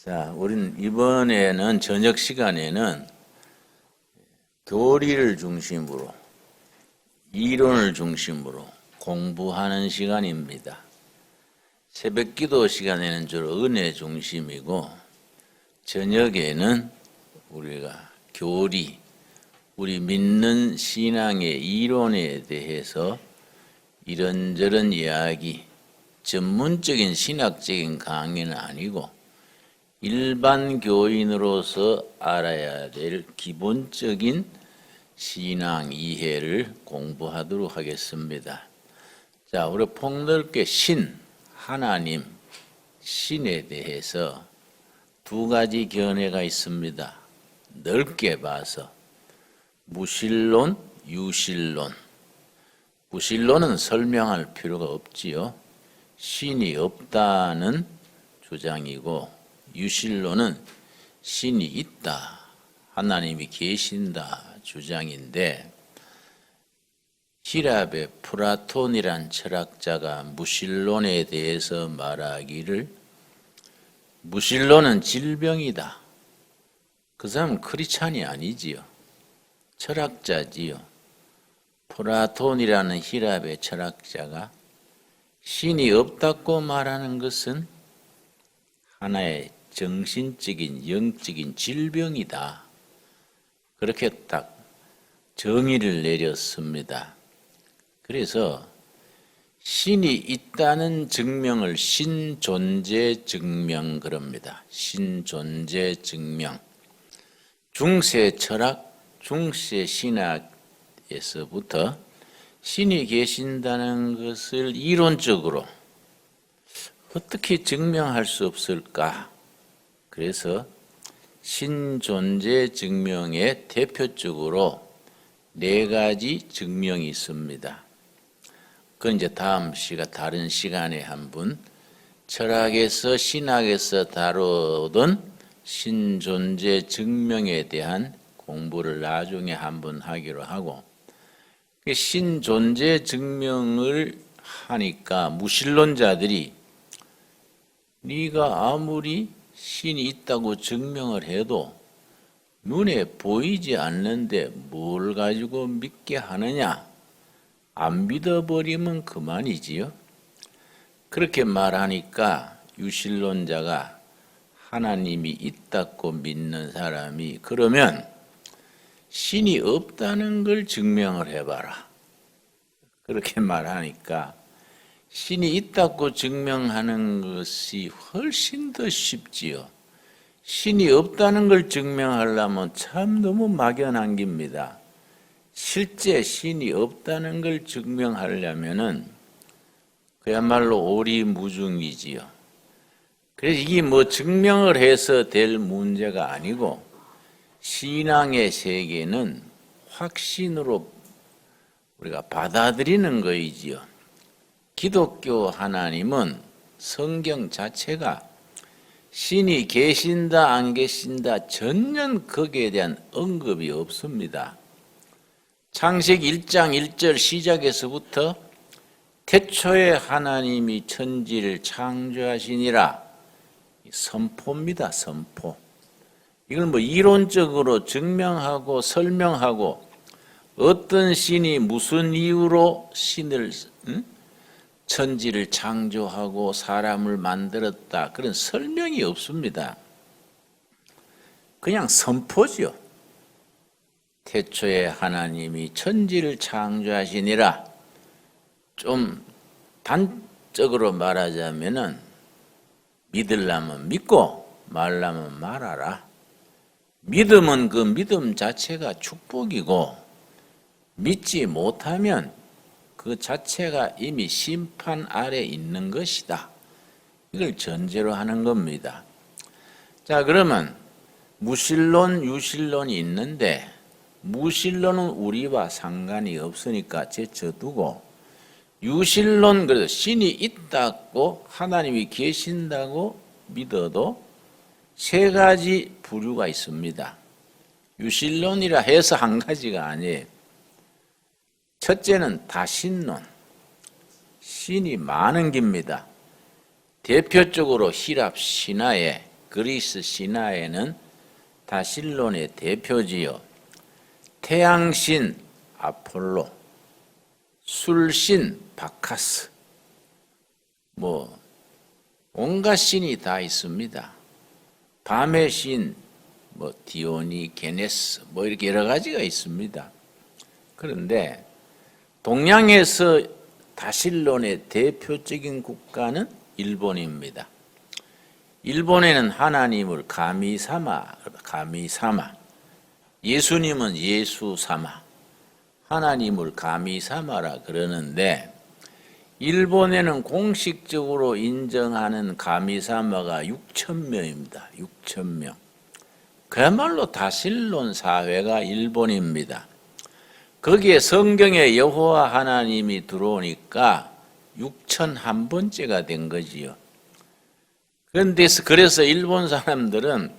자, 우리는 이번에는 저녁 시간에는 교리를 중심으로, 이론을 중심으로 공부하는 시간입니다. 새벽 기도 시간에는 주로 은혜 중심이고, 저녁에는 우리가 교리, 우리 믿는 신앙의 이론에 대해서 이런저런 이야기, 전문적인 신학적인 강의는 아니고 일반 교인으로서 알아야 될 기본적인 신앙 이해를 공부하도록 하겠습니다. 자, 우리 폭넓게 하나님, 신에 대해서 두 가지 견해가 있습니다. 넓게 봐서 무신론, 유신론. 무신론은 설명할 필요가 없지요. 신이 없다는 주장이고, 유신론은 신이 있다, 하나님이 계신다 주장인데, 히랍의 플라톤이란 철학자가 무신론에 대해서 말하기를 무신론은 질병이다. 그 사람은 크리스찬이 아니지요. 철학자지요. 플라톤이라는 히랍의 철학자가 신이 없다고 말하는 것은 하나의 정신적인, 영적인 질병이다. 그렇게 딱 정의를 내렸습니다. 그래서 신이 있다는 증명을 신존재 증명 그럽니다. 신존재 증명. 중세 철학, 중세 신학에서부터 신이 계신다는 것을 이론적으로 어떻게 증명할 수 없을까? 그래서 신존재 증명의 대표적으로 네 가지 증명이 있습니다. 그건 이제 다른 시간에 한번 철학에서 신학에서 다루던 신존재 증명에 대한 공부를 나중에 한번 하기로 하고, 신존재 증명을 하니까 무신론자들이 네가 아무리 신이 있다고 증명을 해도 눈에 보이지 않는데 뭘 가지고 믿게 하느냐? 안 믿어버리면 그만이지요. 그렇게 말하니까 유신론자가 하나님이 있다고 믿는 사람이 그러면 신이 없다는 걸 증명을 해봐라. 그렇게 말하니까 신이 있다고 증명하는 것이 훨씬 더 쉽지요. 신이 없다는 걸 증명하려면 참 너무 막연한 겁니다. 실제 신이 없다는 걸 증명하려면은 그야말로 오리무중이지요. 그래서 이게 뭐 증명을 해서 될 문제가 아니고, 신앙의 세계는 확신으로 우리가 받아들이는 거이지요. 기독교 하나님은 성경 자체가 신이 계신다 안 계신다 전혀 거기에 대한 언급이 없습니다. 창세기 1장 1절 시작에서부터 태초에 하나님이 천지를 창조하시니라 선포입니다. 선포. 이걸 뭐 이론적으로 증명하고 설명하고 어떤 신이 무슨 이유로 천지를 창조하고 사람을 만들었다, 그런 설명이 없습니다. 그냥 선포죠. 태초에 하나님이 천지를 창조하시니라. 좀 단적으로 말하자면은 믿으려면 믿고 말라면 말하라. 믿음은 그 믿음 자체가 축복이고, 믿지 못하면 그 자체가 이미 심판 아래 있는 것이다. 이걸 전제로 하는 겁니다. 자, 그러면 무신론, 유신론이 있는데 무신론은 우리와 상관이 없으니까 제쳐두고, 유신론, 그래서 신이 있다고 하나님이 계신다고 믿어도 세 가지 부류가 있습니다. 유신론이라 해서 한 가지가 아니에요. 첫째는 다신론, 신이 많은 겁니다. 대표적으로 히랍 신화에 그리스 신화에는 다실론의 대표지요. 태양신 아폴로, 술신 바카스, 온갖 신이 다 있습니다. 밤의 신, 디오니, 게네스, 이렇게 여러 가지가 있습니다. 그런데 동양에서 다실론의 대표적인 국가는 일본입니다. 일본에는 하나님을 가미사마, 예수님은 예수사마, 하나님을 가미사마라 그러는데, 일본에는 공식적으로 인정하는 가미사마가 6,000명입니다. 6,000명. 그야말로 다실론 사회가 일본입니다. 거기에 성경에 여호와 하나님이 들어오니까 6,001번째가 된 거지요. 그래서 일본 사람들은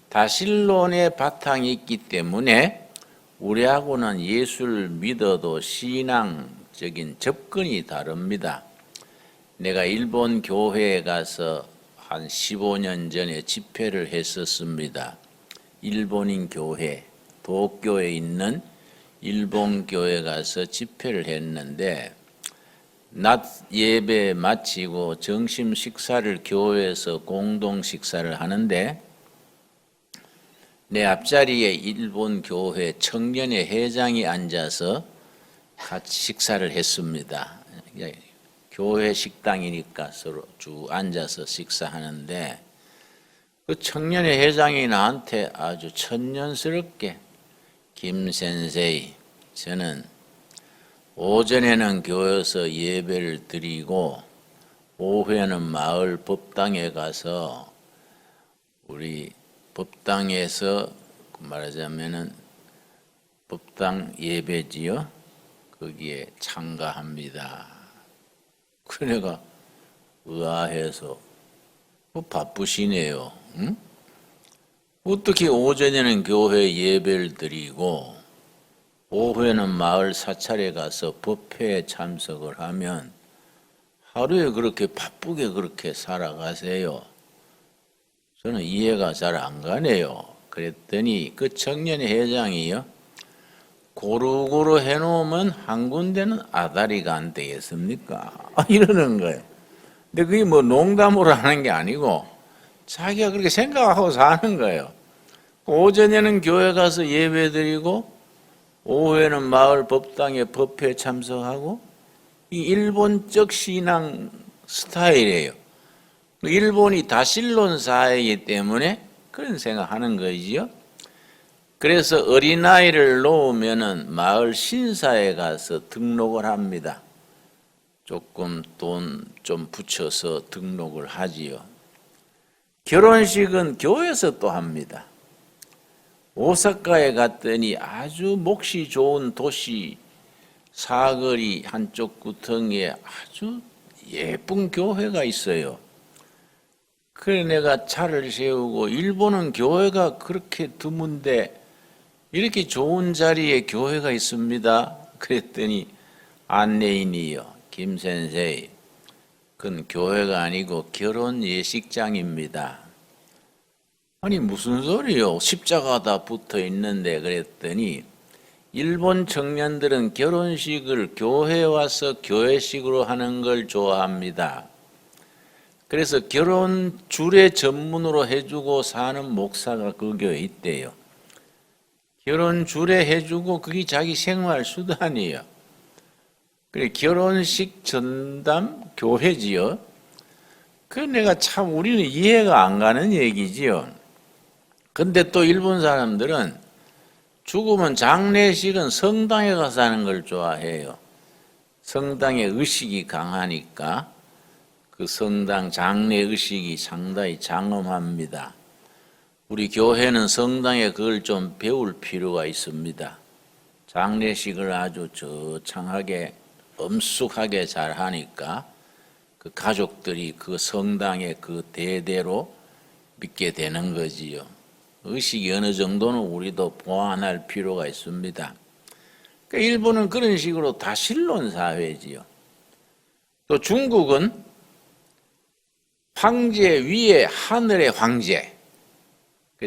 다실론의 바탕이 있기 때문에 우리하고는 예수를 믿어도 신앙적인 접근이 다릅니다. 내가 일본 교회에 가서 한 15년 전에 집회를 했었습니다. 일본인 교회, 도쿄에 있는 일본 교회 가서 집회를 했는데, 낮 예배 마치고 점심 식사를 교회에서 공동 식사를 하는데, 내 앞자리에 일본 교회 청년회 회장이 앉아서 같이 식사를 했습니다. 교회 식당이니까 서로 쭉 앉아서 식사하는데, 그 청년회 회장이 나한테 아주 천년스럽게, 김 센세이, 저는 오전에는 교회에서 예배를 드리고 오후에는 마을 법당에 가서 우리 법당에서 말하자면은 법당 예배지요. 거기에 참가합니다. 그 내가 의아해서 바쁘시네요. 응? 어떻게 오전에는 교회 예배를 드리고 오후에는 마을 사찰에 가서 법회에 참석을 하면 하루에 그렇게 바쁘게 그렇게 살아가세요? 저는 이해가 잘 안 가네요. 그랬더니 그 청년 회장이요, 고루고루 해놓으면 한 군데는 아다리가 안 되겠습니까? 이러는 거예요. 근데 그게 농담으로 하는 게 아니고 자기가 그렇게 생각하고 사는 거예요. 오전에는 교회 가서 예배 드리고 오후에는 마을 법당에 법회에 참석하고, 이 일본적 신앙 스타일이에요. 일본이 다실론 사회이기 때문에 그런 생각하는 거지요. 그래서 어린아이를 놓으면은 마을 신사에 가서 등록을 합니다. 조금 돈 좀 붙여서 등록을 하지요. 결혼식은 교회에서 또 합니다. 오사카에 갔더니 아주 몫이 좋은 도시 사거리 한쪽 구덩이에 아주 예쁜 교회가 있어요. 그래 내가 차를 세우고, 일본은 교회가 그렇게 드문데 이렇게 좋은 자리에 교회가 있습니다. 그랬더니 안내인이요, 김 센세이, 그건 교회가 아니고 결혼 예식장입니다. 아니 무슨 소리요? 십자가 다 붙어 있는데. 그랬더니 일본 청년들은 결혼식을 교회에 와서 교회식으로 하는 걸 좋아합니다. 그래서 결혼 주례 전문으로 해주고 사는 목사가 그 교회에 있대요. 결혼 주례 해주고 그게 자기 생활 수단이에요. 그래 결혼식 전담 교회지요. 그 내가 참 우리는 이해가 안 가는 얘기지요. 근데 또 일본 사람들은 죽으면 장례식은 성당에 가서 하는 걸 좋아해요. 성당의 의식이 강하니까 그 성당 장례 의식이 상당히 장엄합니다. 우리 교회는 성당에 그걸 좀 배울 필요가 있습니다. 장례식을 아주 저창하게 엄숙하게 잘 하니까 그 가족들이 그 성당에 그 대대로 믿게 되는 거지요. 의식이 어느 정도는 우리도 보완할 필요가 있습니다. 그러니까 일본은 그런 식으로 다실론 사회지요. 또 중국은 황제 위에 하늘의 황제,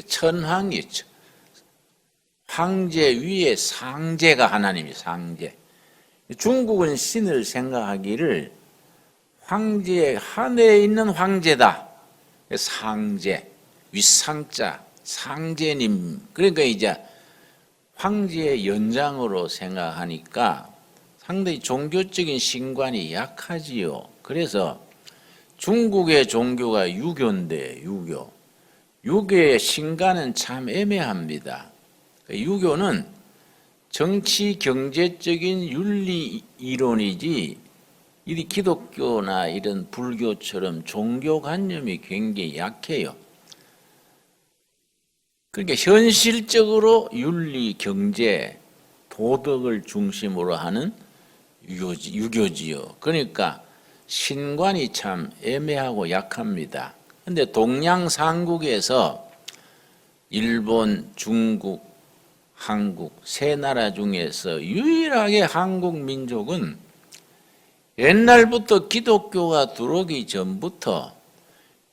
천황이 황제 위에 상제가 하나님이 상제. 중국은 신을 생각하기를 황제 하늘에 있는 황제다. 상제, 윗상자, 상제님. 그러니까 이제 황제의 연장으로 생각하니까 상당히 종교적인 신관이 약하지요. 그래서 중국의 종교가 유교인데 유교의 신관은 참 애매합니다. 유교는 정치 경제적인 윤리 이론이지 이 기독교나 이런 불교처럼 종교관념이 굉장히 약해요. 그러니까 현실적으로 윤리, 경제, 도덕을 중심으로 하는 유교지요. 그러니까 신관이 참 애매하고 약합니다. 그런데 동양삼국에서 일본, 중국, 한국 세 나라 중에서 유일하게 한국 민족은 옛날부터 기독교가 들어오기 전부터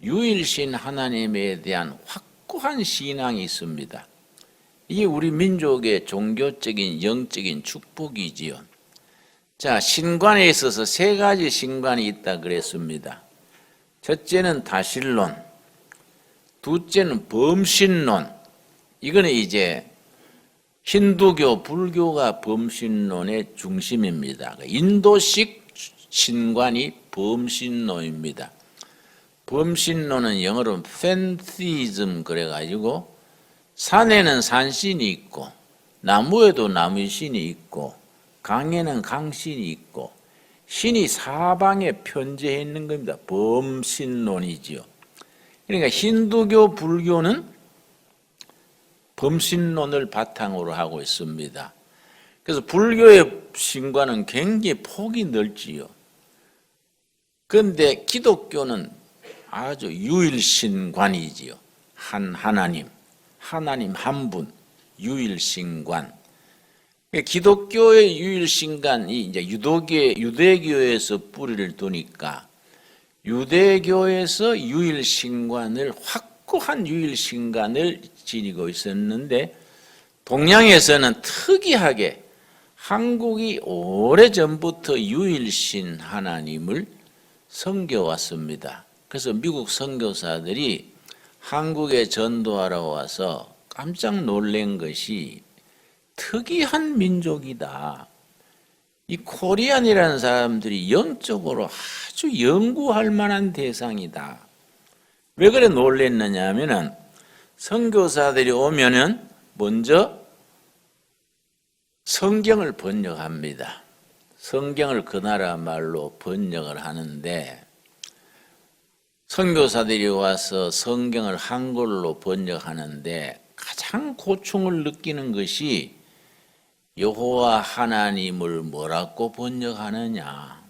유일신 하나님에 대한 확고한 신앙이 있습니다. 이게 우리 민족의 종교적인 영적인 축복이지요. 자, 신관에 있어서 세 가지 신관이 있다 그랬습니다. 첫째는 다신론, 둘째는 범신론. 이거는 이제 힌두교, 불교가 범신론의 중심입니다. 인도식 신관이 범신론입니다. 범신론은 영어로 팬티즘 그래가지고 산에는 산신이 있고 나무에도 나무신이 있고 강에는 강신이 있고 신이 사방에 편재해 있는 겁니다. 범신론이지요. 그러니까 힌두교, 불교는 범신론을 바탕으로 하고 있습니다. 그래서 불교의 신관은 굉장히 폭이 넓지요. 그런데 기독교는 아주 유일신관이지요. 하나님 한 분, 유일신관. 기독교의 유일신관이 이제 유대교에서 뿌리를 두니까 유대교에서 유일신관을 확고한 유일신관을 지니고 있었는데 동양에서는 특이하게 한국이 오래전부터 유일신 하나님을 섬겨왔습니다. 그래서 미국 선교사들이 한국에 전도하러 와서 깜짝 놀란 것이 특이한 민족이다. 이 코리안이라는 사람들이 영적으로 아주 연구할 만한 대상이다. 왜 그래 놀랬느냐 하면은 선교사들이 오면은 먼저 성경을 번역합니다. 성경을 그 나라 말로 번역을 하는데 선교사들이 와서 성경을 한글로 번역하는데 가장 고충을 느끼는 것이 여호와 하나님을 뭐라고 번역하느냐.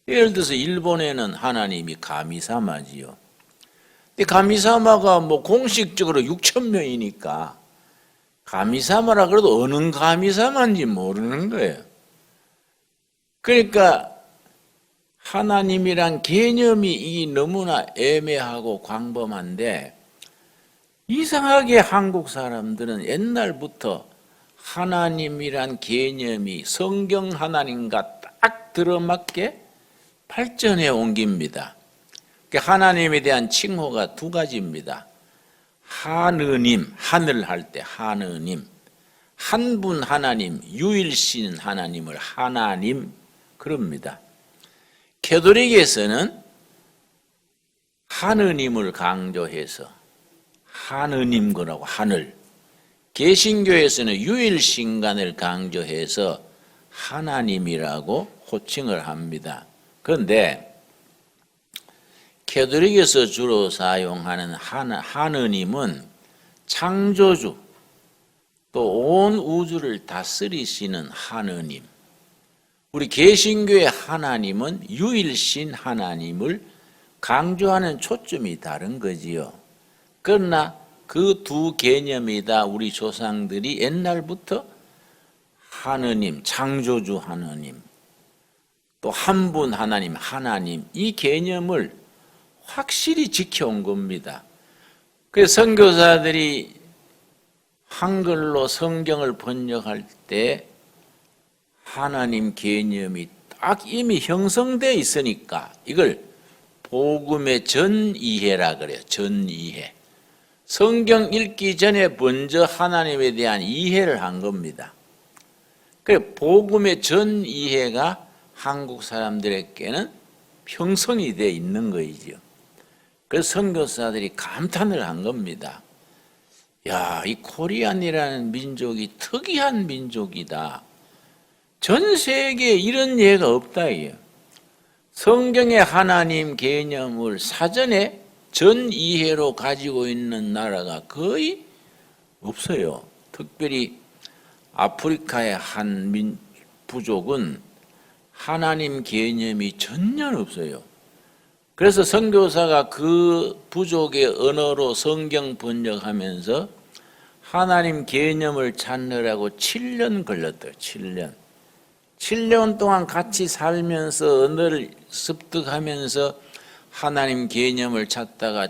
예를 들어서 일본에는 하나님이 가미사마지요. 근데 가미사마가 뭐 공식적으로 6,000명이니까 가미사마라 그래도 어느 가미사마인지 모르는 거예요. 그러니까 하나님이란 개념이 너무나 애매하고 광범한데 이상하게 한국 사람들은 옛날부터 하나님이란 개념이 성경 하나님과 딱 들어맞게 발전해 온 겁니다. 하나님에 대한 칭호가 두 가지입니다. 하느님, 하늘 할 때 하느님, 한 분 하나님, 유일신 하나님을 하나님 그럽니다. 캐톨릭에서는 하느님을 강조해서 하느님 거라고 하늘, 개신교에서는 유일신간을 강조해서 하나님이라고 호칭을 합니다. 그런데 캐톨릭에서 주로 사용하는 하느님은 창조주, 또 온 우주를 다스리시는 하느님. 우리 개신교의 하나님은 유일신 하나님을 강조하는 초점이 다른 거지요. 그러나 그 두 개념이 다 우리 조상들이 옛날부터 하느님, 창조주 하느님, 또 한 분 하나님, 이 개념을 확실히 지켜온 겁니다. 그 선교사들이 한글로 성경을 번역할 때 하나님 개념이 딱 이미 형성되어 있으니까 이걸 복음의 전이해라 그래요. 전이해. 성경 읽기 전에 먼저 하나님에 대한 이해를 한 겁니다. 그 복음의 전이해가 한국 사람들에게는 형성이 되어 있는 거이죠. 그래서 선교사들이 감탄을 한 겁니다. 야, 이 코리안이라는 민족이 특이한 민족이다. 전 세계에 이런 예가 없다. 성경의 하나님 개념을 사전에 전 이해로 가지고 있는 나라가 거의 없어요. 특별히 아프리카의 한 부족은 하나님 개념이 전혀 없어요. 그래서 선교사가 그 부족의 언어로 성경 번역하면서 하나님 개념을 찾느라고 7년 걸렸대요. 7년. 7년 동안 같이 살면서 언어를 습득하면서 하나님 개념을 찾다가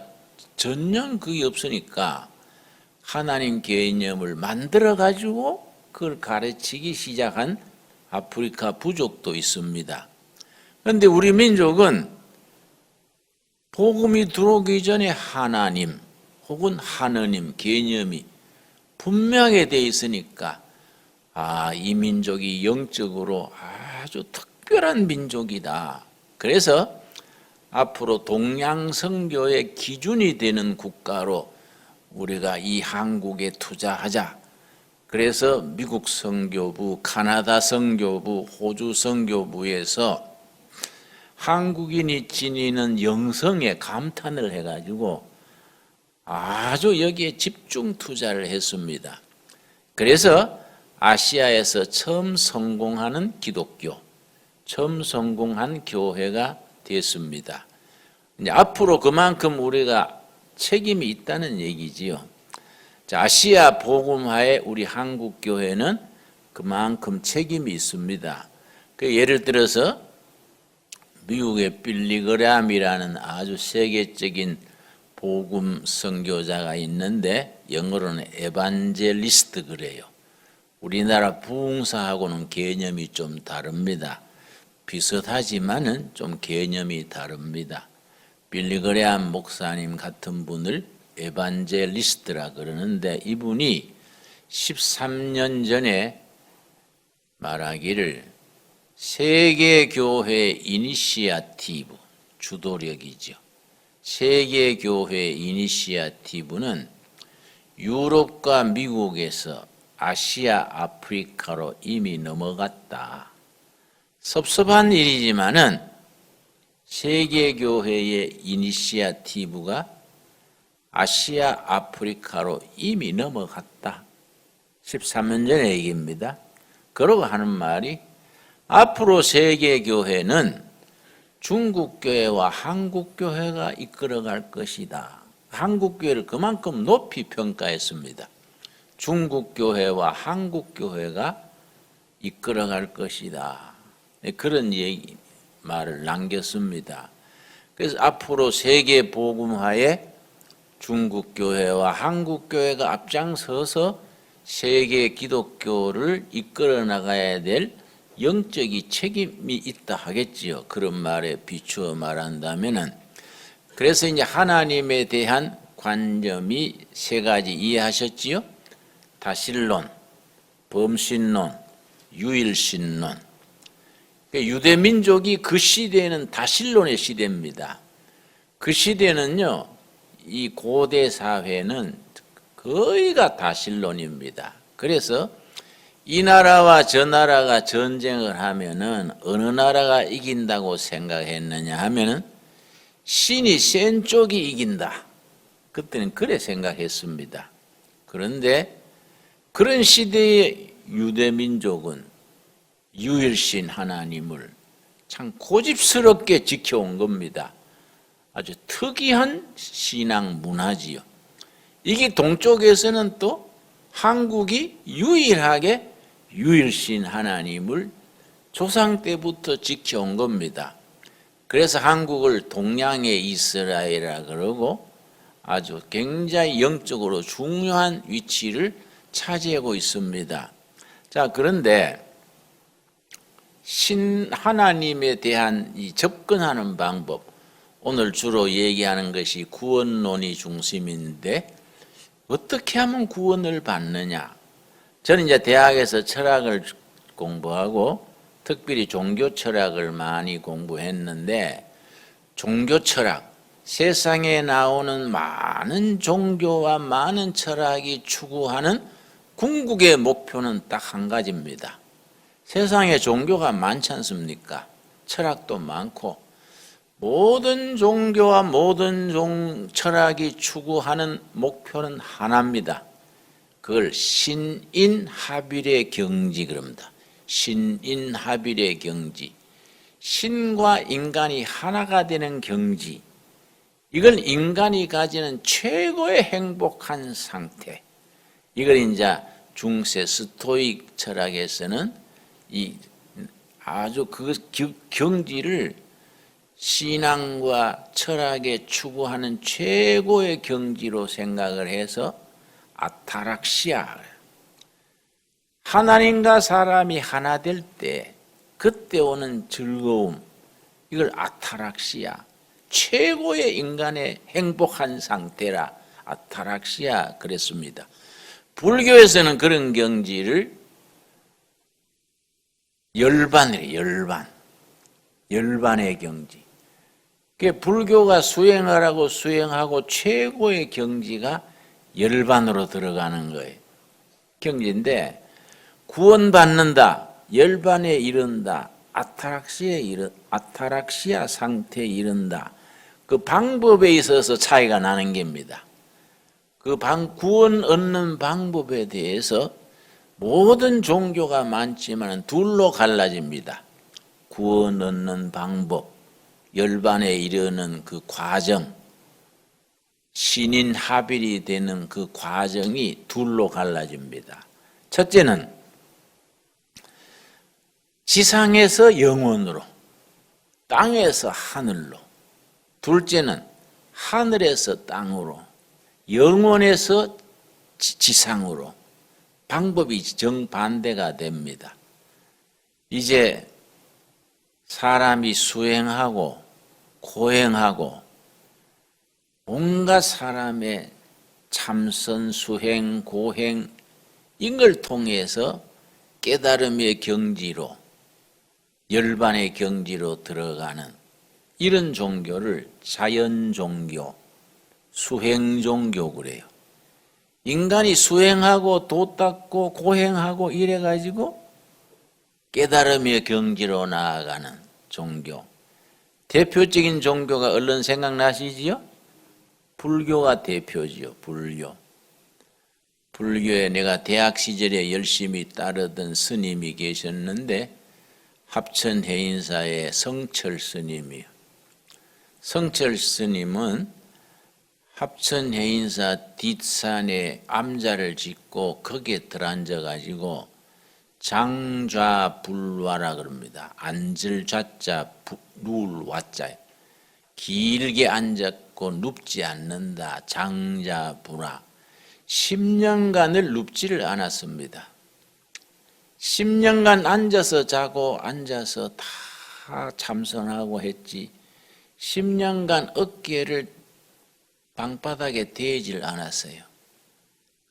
전혀 그게 없으니까 하나님 개념을 만들어 가지고 그걸 가르치기 시작한 아프리카 부족도 있습니다. 그런데 우리 민족은 복음이 들어오기 전에 하나님 혹은 하느님 개념이 분명하게 되어 있으니까 이 민족이 영적으로 아주 특별한 민족이다. 그래서 앞으로 동양 선교의 기준이 되는 국가로 우리가 이 한국에 투자하자. 그래서 미국 선교부, 카나다 선교부, 호주 선교부에서 한국인이 지니는 영성에 감탄을 해가지고 아주 여기에 집중 투자를 했습니다. 그래서 아시아에서 처음 성공하는 기독교, 처음 성공한 교회가 됐습니다. 이제 앞으로 그만큼 우리가 책임이 있다는 얘기지요. 자, 아시아 복음화에 우리 한국 교회는 그만큼 책임이 있습니다. 그 예를 들어서 미국의 빌리그램이라는 아주 세계적인 복음 선교자가 있는데 영어로는 에반젤리스트 그래요. 우리나라 부흥사하고는 개념이 좀 다릅니다. 비슷하지만은 좀 개념이 다릅니다. 빌리그레암 목사님 같은 분을 에반젤리스트라 그러는데 이분이 13년 전에 말하기를 세계교회 이니시아티브, 주도력이죠. 세계교회 이니시아티브는 유럽과 미국에서 아시아, 아프리카로 이미 넘어갔다. 섭섭한 일이지만은 세계교회의 이니시아티브가 아시아, 아프리카로 이미 넘어갔다. 13년 전의 얘기입니다. 그러고 하는 말이 앞으로 세계교회는 중국교회와 한국교회가 이끌어갈 것이다. 한국교회를 그만큼 높이 평가했습니다. 중국교회와 한국교회가 이끌어갈 것이다. 그런 말을 남겼습니다. 그래서 앞으로 세계복음화에 중국교회와 한국교회가 앞장서서 세계 기독교를 이끌어 나가야 될 영적인 책임이 있다 하겠지요. 그런 말에 비추어 말한다면은. 그래서 이제 하나님에 대한 관점이 세 가지 이해하셨지요? 다신론, 범신론, 유일신론. 유대 민족이 그 시대에는 다신론의 시대입니다. 그 시대는요, 이 고대 사회는 거의가 다신론입니다. 그래서 이 나라와 저 나라가 전쟁을 하면은 어느 나라가 이긴다고 생각했느냐 하면은 신이 센 쪽이 이긴다. 그때는 그래 생각했습니다. 그런데 그런 시대의 유대 민족은 유일신 하나님을 참 고집스럽게 지켜온 겁니다. 아주 특이한 신앙 문화지요. 이게 동쪽에서는 또 한국이 유일하게 유일신 하나님을 조상 때부터 지켜온 겁니다. 그래서 한국을 동양의 이스라엘이라 그러고 아주 굉장히 영적으로 중요한 위치를 차지하고 있습니다. 자, 그런데 하나님에 대한 이 접근하는 방법, 오늘 주로 얘기하는 것이 구원론이 중심인데 어떻게 하면 구원을 받느냐? 저는 이제 대학에서 철학을 공부하고 특별히 종교 철학을 많이 공부했는데, 종교 철학, 세상에 나오는 많은 종교와 많은 철학이 추구하는 궁극의 목표는 딱 한 가지입니다. 세상에 종교가 많지 않습니까? 철학도 많고 모든 종교와 모든 철학이 추구하는 목표는 하나입니다. 그걸 신인합일의 경지 그럽니다. 신인합일의 경지. 신과 인간이 하나가 되는 경지. 이걸 인간이 가지는 최고의 행복한 상태. 이걸 이제 중세 스토익 철학에서는 이 아주 그 경지를 신앙과 철학에 추구하는 최고의 경지로 생각을 해서 아타락시아, 하나님과 사람이 하나 될 때 그때 오는 즐거움, 이걸 아타락시아, 최고의 인간의 행복한 상태라 아타락시아 그랬습니다. 불교에서는 그런 경지를 열반이래요. 열반의 경지. 불교가 수행하고 최고의 경지가 열반으로 들어가는 거예요. 경지인데 구원받는다, 열반에 이른다, 아타락시아 상태에 이른다. 그 방법에 있어서 차이가 나는 겁니다. 그 구원 얻는 방법에 대해서 모든 종교가 많지만 둘로 갈라집니다. 구원 얻는 방법, 열반에 이르는 그 과정, 신인합일이 되는 그 과정이 둘로 갈라집니다. 첫째는 지상에서 영원으로, 땅에서 하늘로. 둘째는 하늘에서 땅으로, 영원에서 지상으로. 방법이 정반대가 됩니다. 이제 사람이 수행하고 고행하고 온갖 사람의 참선, 수행, 고행 이걸 통해서 깨달음의 경지로, 열반의 경지로 들어가는 이런 종교를 자연종교, 수행종교 그래요. 인간이 수행하고 도 닦고 고행하고 이래가지고 깨달음의 경지로 나아가는 종교. 대표적인 종교가 얼른 생각나시지요? 불교가 대표지요. 불교에 내가 대학 시절에 열심히 따르던 스님이 계셨는데 합천해인사의 성철 스님이요. 성철 스님은 합천해인사 뒷산에 암자를 짓고 거기에 들어앉아가지고 장좌불화라 그럽니다. 앉을 좌자, 누울 와자. 길게 앉았고 눕지 않는다. 장좌불화. 10년간을 눕지를 않았습니다. 10년간 앉아서 자고 앉아서 다 참선하고 했지 10년간 어깨를 방바닥에 대질 않았어요.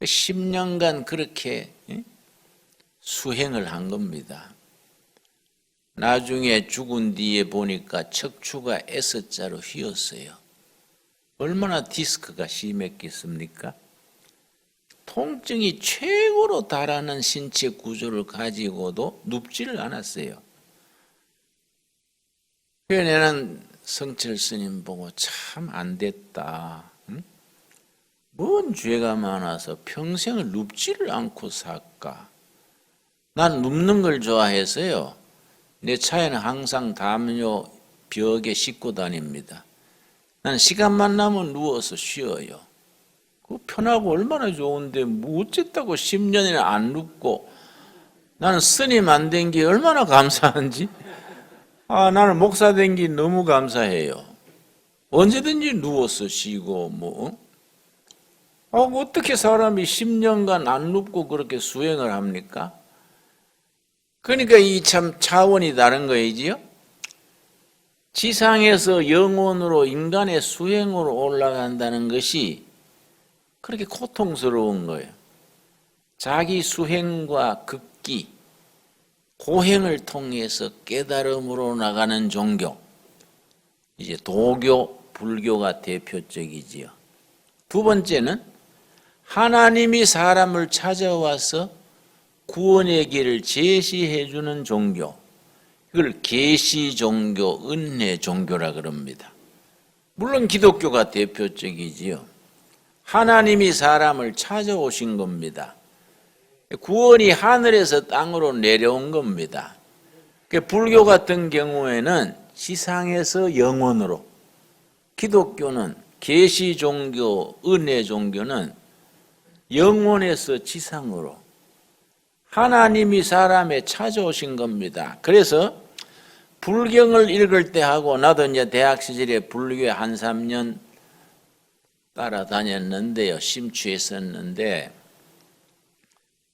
10년간 그렇게 수행을 한 겁니다. 나중에 죽은 뒤에 보니까 척추가 S자로 휘었어요. 얼마나 디스크가 심했겠습니까? 통증이 최고로 달하는 신체 구조를 가지고도 눕지를 않았어요. 그래서 나는 성철 스님 보고 참 안 됐다. 뭔 죄가 많아서 평생을 눕지를 않고 살까? 난 눕는 걸 좋아해서요. 내 차에는 항상 담요 벽에 싣고 다닙니다. 난 시간만 나면 누워서 쉬어요. 그 편하고 얼마나 좋은데 뭐 어쨌다고 10년이나 안 눕고 나는 스님 안 된 게 얼마나 감사한지. 나는 목사 된 게 너무 감사해요. 언제든지 누워서 쉬고 어떻게 사람이 10년간 안 눕고 그렇게 수행을 합니까? 그러니까 이 참 차원이 다른 거이지요. 지상에서 영혼으로 인간의 수행으로 올라간다는 것이 그렇게 고통스러운 거예요. 자기 수행과 극기, 고행을 통해서 깨달음으로 나가는 종교, 이제 도교, 불교가 대표적이지요. 두 번째는 하나님이 사람을 찾아와서 구원의 길을 제시해 주는 종교, 이걸 계시 종교, 은혜 종교라 그럽니다. 물론 기독교가 대표적이지요. 하나님이 사람을 찾아오신 겁니다. 구원이 하늘에서 땅으로 내려온 겁니다. 불교 같은 경우에는 지상에서 영원으로, 기독교는 계시 종교, 은혜 종교는 영원에서 지상으로 하나님이 사람에 찾아오신 겁니다. 그래서 불경을 읽을 때 하고, 나도 이제 대학 시절에 불교에 한 3년 따라다녔는데요, 심취했었는데,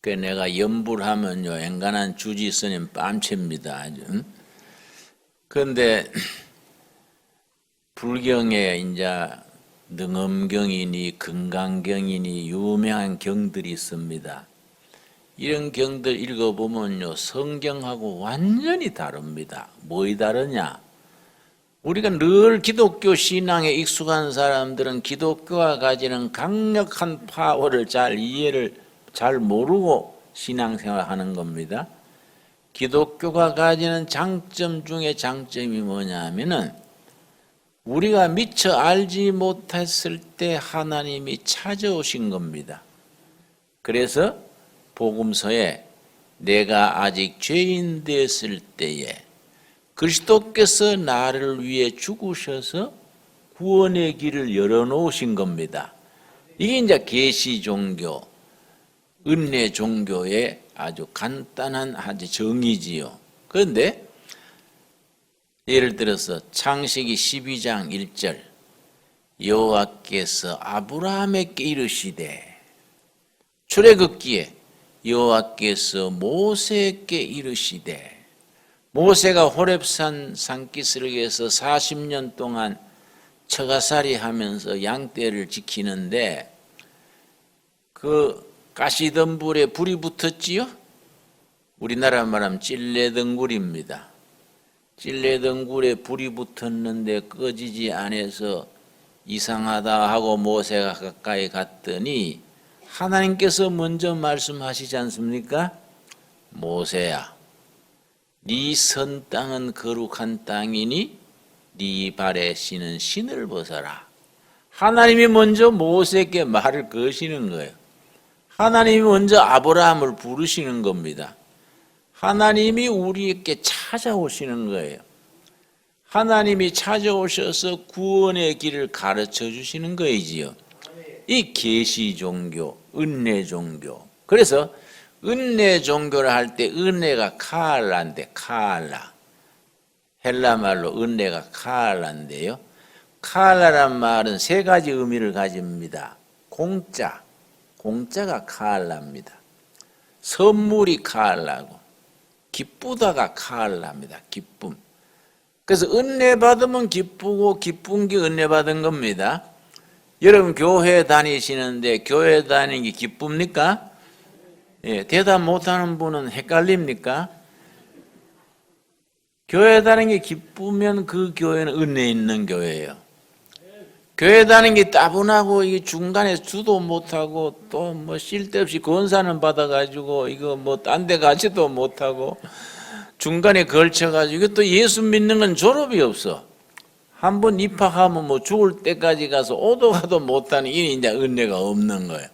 그 내가 염불하면요, 엔간한 주지 스님 뺨칩니다, 아주. 그런데 불경에 이제 능엄경이니 금강경이니 유명한 경들이 있습니다. 이런 경들 읽어보면요, 성경하고 완전히 다릅니다. 뭐이 다르냐? 우리가 늘 기독교 신앙에 익숙한 사람들은 기독교가 가지는 강력한 파워를 잘 모르고 신앙생활하는 겁니다. 기독교가 가지는 장점 중에 장점이 뭐냐 하면은 우리가 미처 알지 못했을 때 하나님이 찾아오신 겁니다. 그래서 복음서에 내가 아직 죄인 됐을 때에 그리스도께서 나를 위해 죽으셔서 구원의 길을 열어놓으신 겁니다. 이게 이제 계시 종교, 은혜 종교의 아주 간단한 아주 정의지요. 그런데 예를 들어서 창세기 12장 1절 여호와께서 아브라함에게 이르시되, 출애굽기에 여호와께서 모세에게 이르시되, 모세가 호렙산 산기슭에서 40년 동안 처가살이 하면서 양떼를 지키는데 그 가시덤불에 불이 붙었지요? 우리나라 말하면 찔레덩굴입니다. 찔레덩굴에 불이 붙었는데 꺼지지 않아서 이상하다 하고 모세가 가까이 갔더니 하나님께서 먼저 말씀하시지 않습니까? 모세야, 네 선 땅은 거룩한 땅이니 네 발에 신은 신을 벗어라. 하나님이 먼저 모세에게 말을 거시는 거예요. 하나님이 먼저 아브라함을 부르시는 겁니다. 하나님이 우리에게 찾아오시는 거예요. 하나님이 찾아오셔서 구원의 길을 가르쳐 주시는 거이지요. 이 계시 종교, 은혜 종교. 그래서 은혜 종교를 할 때 은혜가 카알라인데, 카알라. 헬라 말로 은혜가 카알라인데요. 카알라란 말은 세 가지 의미를 가집니다. 공짜, 공짜가 카알라입니다. 선물이 카알라고, 기쁘다가 카알라입니다. 기쁨. 그래서 은혜 받으면 기쁘고 기쁜 게 은혜 받은 겁니다. 여러분 교회 다니시는데 교회 다니는 게 기쁩니까? 예, 대답 못하는 분은 헷갈립니까? 교회 다니는 게 기쁘면 그 교회는 은혜 있는 교회예요. 교회 다니는 게 따분하고 이 중간에 주도 못하고 또 뭐 쓸데없이 권사는 받아가지고 이거 뭐 딴 데 가지도 못하고 중간에 걸쳐가지고 또 예수 믿는 건 졸업이 없어. 한번 입학하면 뭐 죽을 때까지 가서 오도 가도 못하는 이 이제 은혜가 없는 거예요.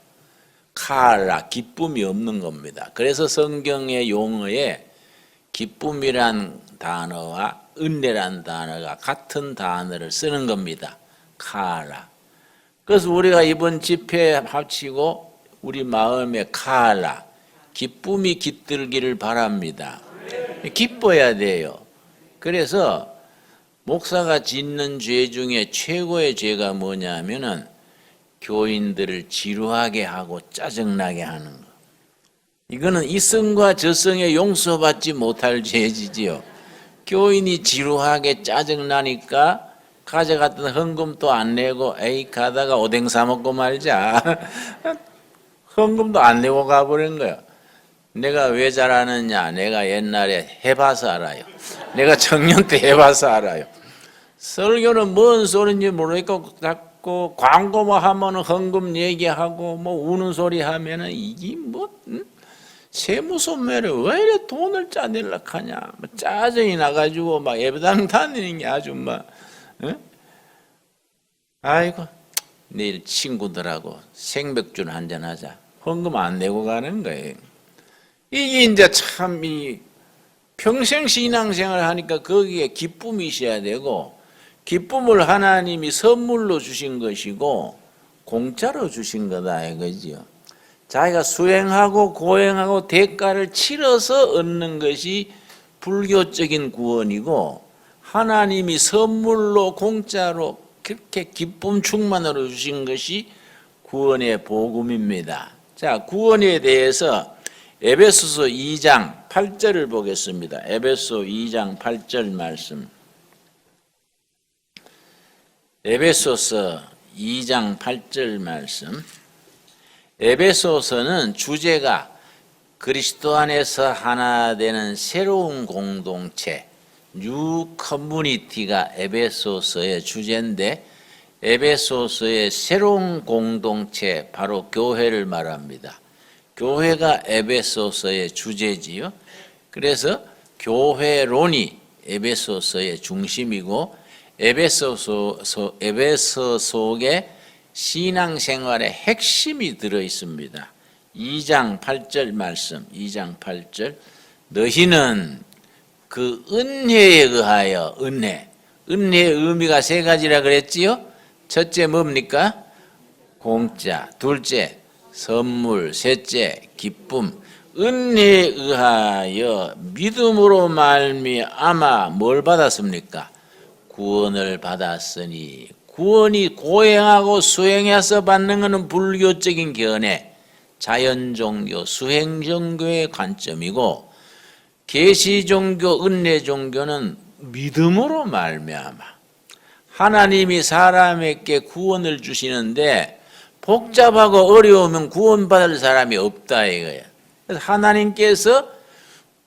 카라, 기쁨이 없는 겁니다. 그래서 성경의 용어에 기쁨이란 단어와 은혜란 단어가 같은 단어를 쓰는 겁니다. 카라. 그래서 우리가 이번 집회에 합치고 우리 마음에 카라, 기쁨이 깃들기를 바랍니다. 기뻐야 돼요. 그래서 목사가 짓는 죄 중에 최고의 죄가 뭐냐 하면은 교인들을 지루하게 하고 짜증나게 하는 거. 이거는 이성과 저성에 용서받지 못할 죄지지요. 교인이 지루하게 짜증나니까 가져갔던 헌금도 안 내고 에이 가다가 오뎅 사 먹고 말자. 헌금도 안 내고 가버린 거야. 내가 왜 잘하느냐? 내가 옛날에 해봐서 알아요. 내가 청년 때 해봐서 알아요. 설교는 뭔 소리인지 모르겠고 자꾸 광고 뭐 하면은 헌금 얘기하고 뭐 우는 소리 하면은 이게 뭐 세무소매를 왜 이래 돈을 짜내려 하냐? 뭐 짜증이 나가지고 막 예배당 다니는 게 아주 막 아이고 내일 친구들하고 생맥주 한잔 하자. 헌금 안 내고 가는 거예요. 이게 이제 참 이 평생 신앙생활 하니까 거기에 기쁨이 있어야 되고 기쁨을 하나님이 선물로 주신 것이고 공짜로 주신 거다 이거지요. 자기가 수행하고 고행하고 대가를 치러서 얻는 것이 불교적인 구원이고 하나님이 선물로 공짜로 그렇게 기쁨 충만으로 주신 것이 구원의 복음입니다. 자, 구원에 대해서 에베소서 2장 8절을 보겠습니다. 에베소 2장 8절 말씀. 에베소서 2장 8절 말씀. 에베소서는 주제가 그리스도 안에서 하나 되는 새로운 공동체, 뉴 커뮤니티가 에베소서의 주제인데 에베소서의 새로운 공동체, 바로 교회를 말합니다. 교회가 에베소서의 주제지요. 그래서 교회론이 에베소서의 중심이고 에베소 속에 신앙생활의 핵심이 들어 있습니다. 2장 8절 말씀, 2장 8절. 너희는 그 은혜에 의하여, 은혜의 의미가 세 가지라 그랬지요. 첫째 뭡니까? 공짜. 둘째 선물. 셋째 기쁨. 은혜에 의하여 믿음으로 말미암아 뭘 받았습니까? 구원을 받았으니. 구원이 고행하고 수행해서 받는 것은 불교적인 견해, 자연종교, 수행종교의 관점이고 계시종교, 은혜종교는 믿음으로 말미암아 하나님이 사람에게 구원을 주시는데 복잡하고 어려우면 구원받을 사람이 없다 이거예요. 그래서 하나님께서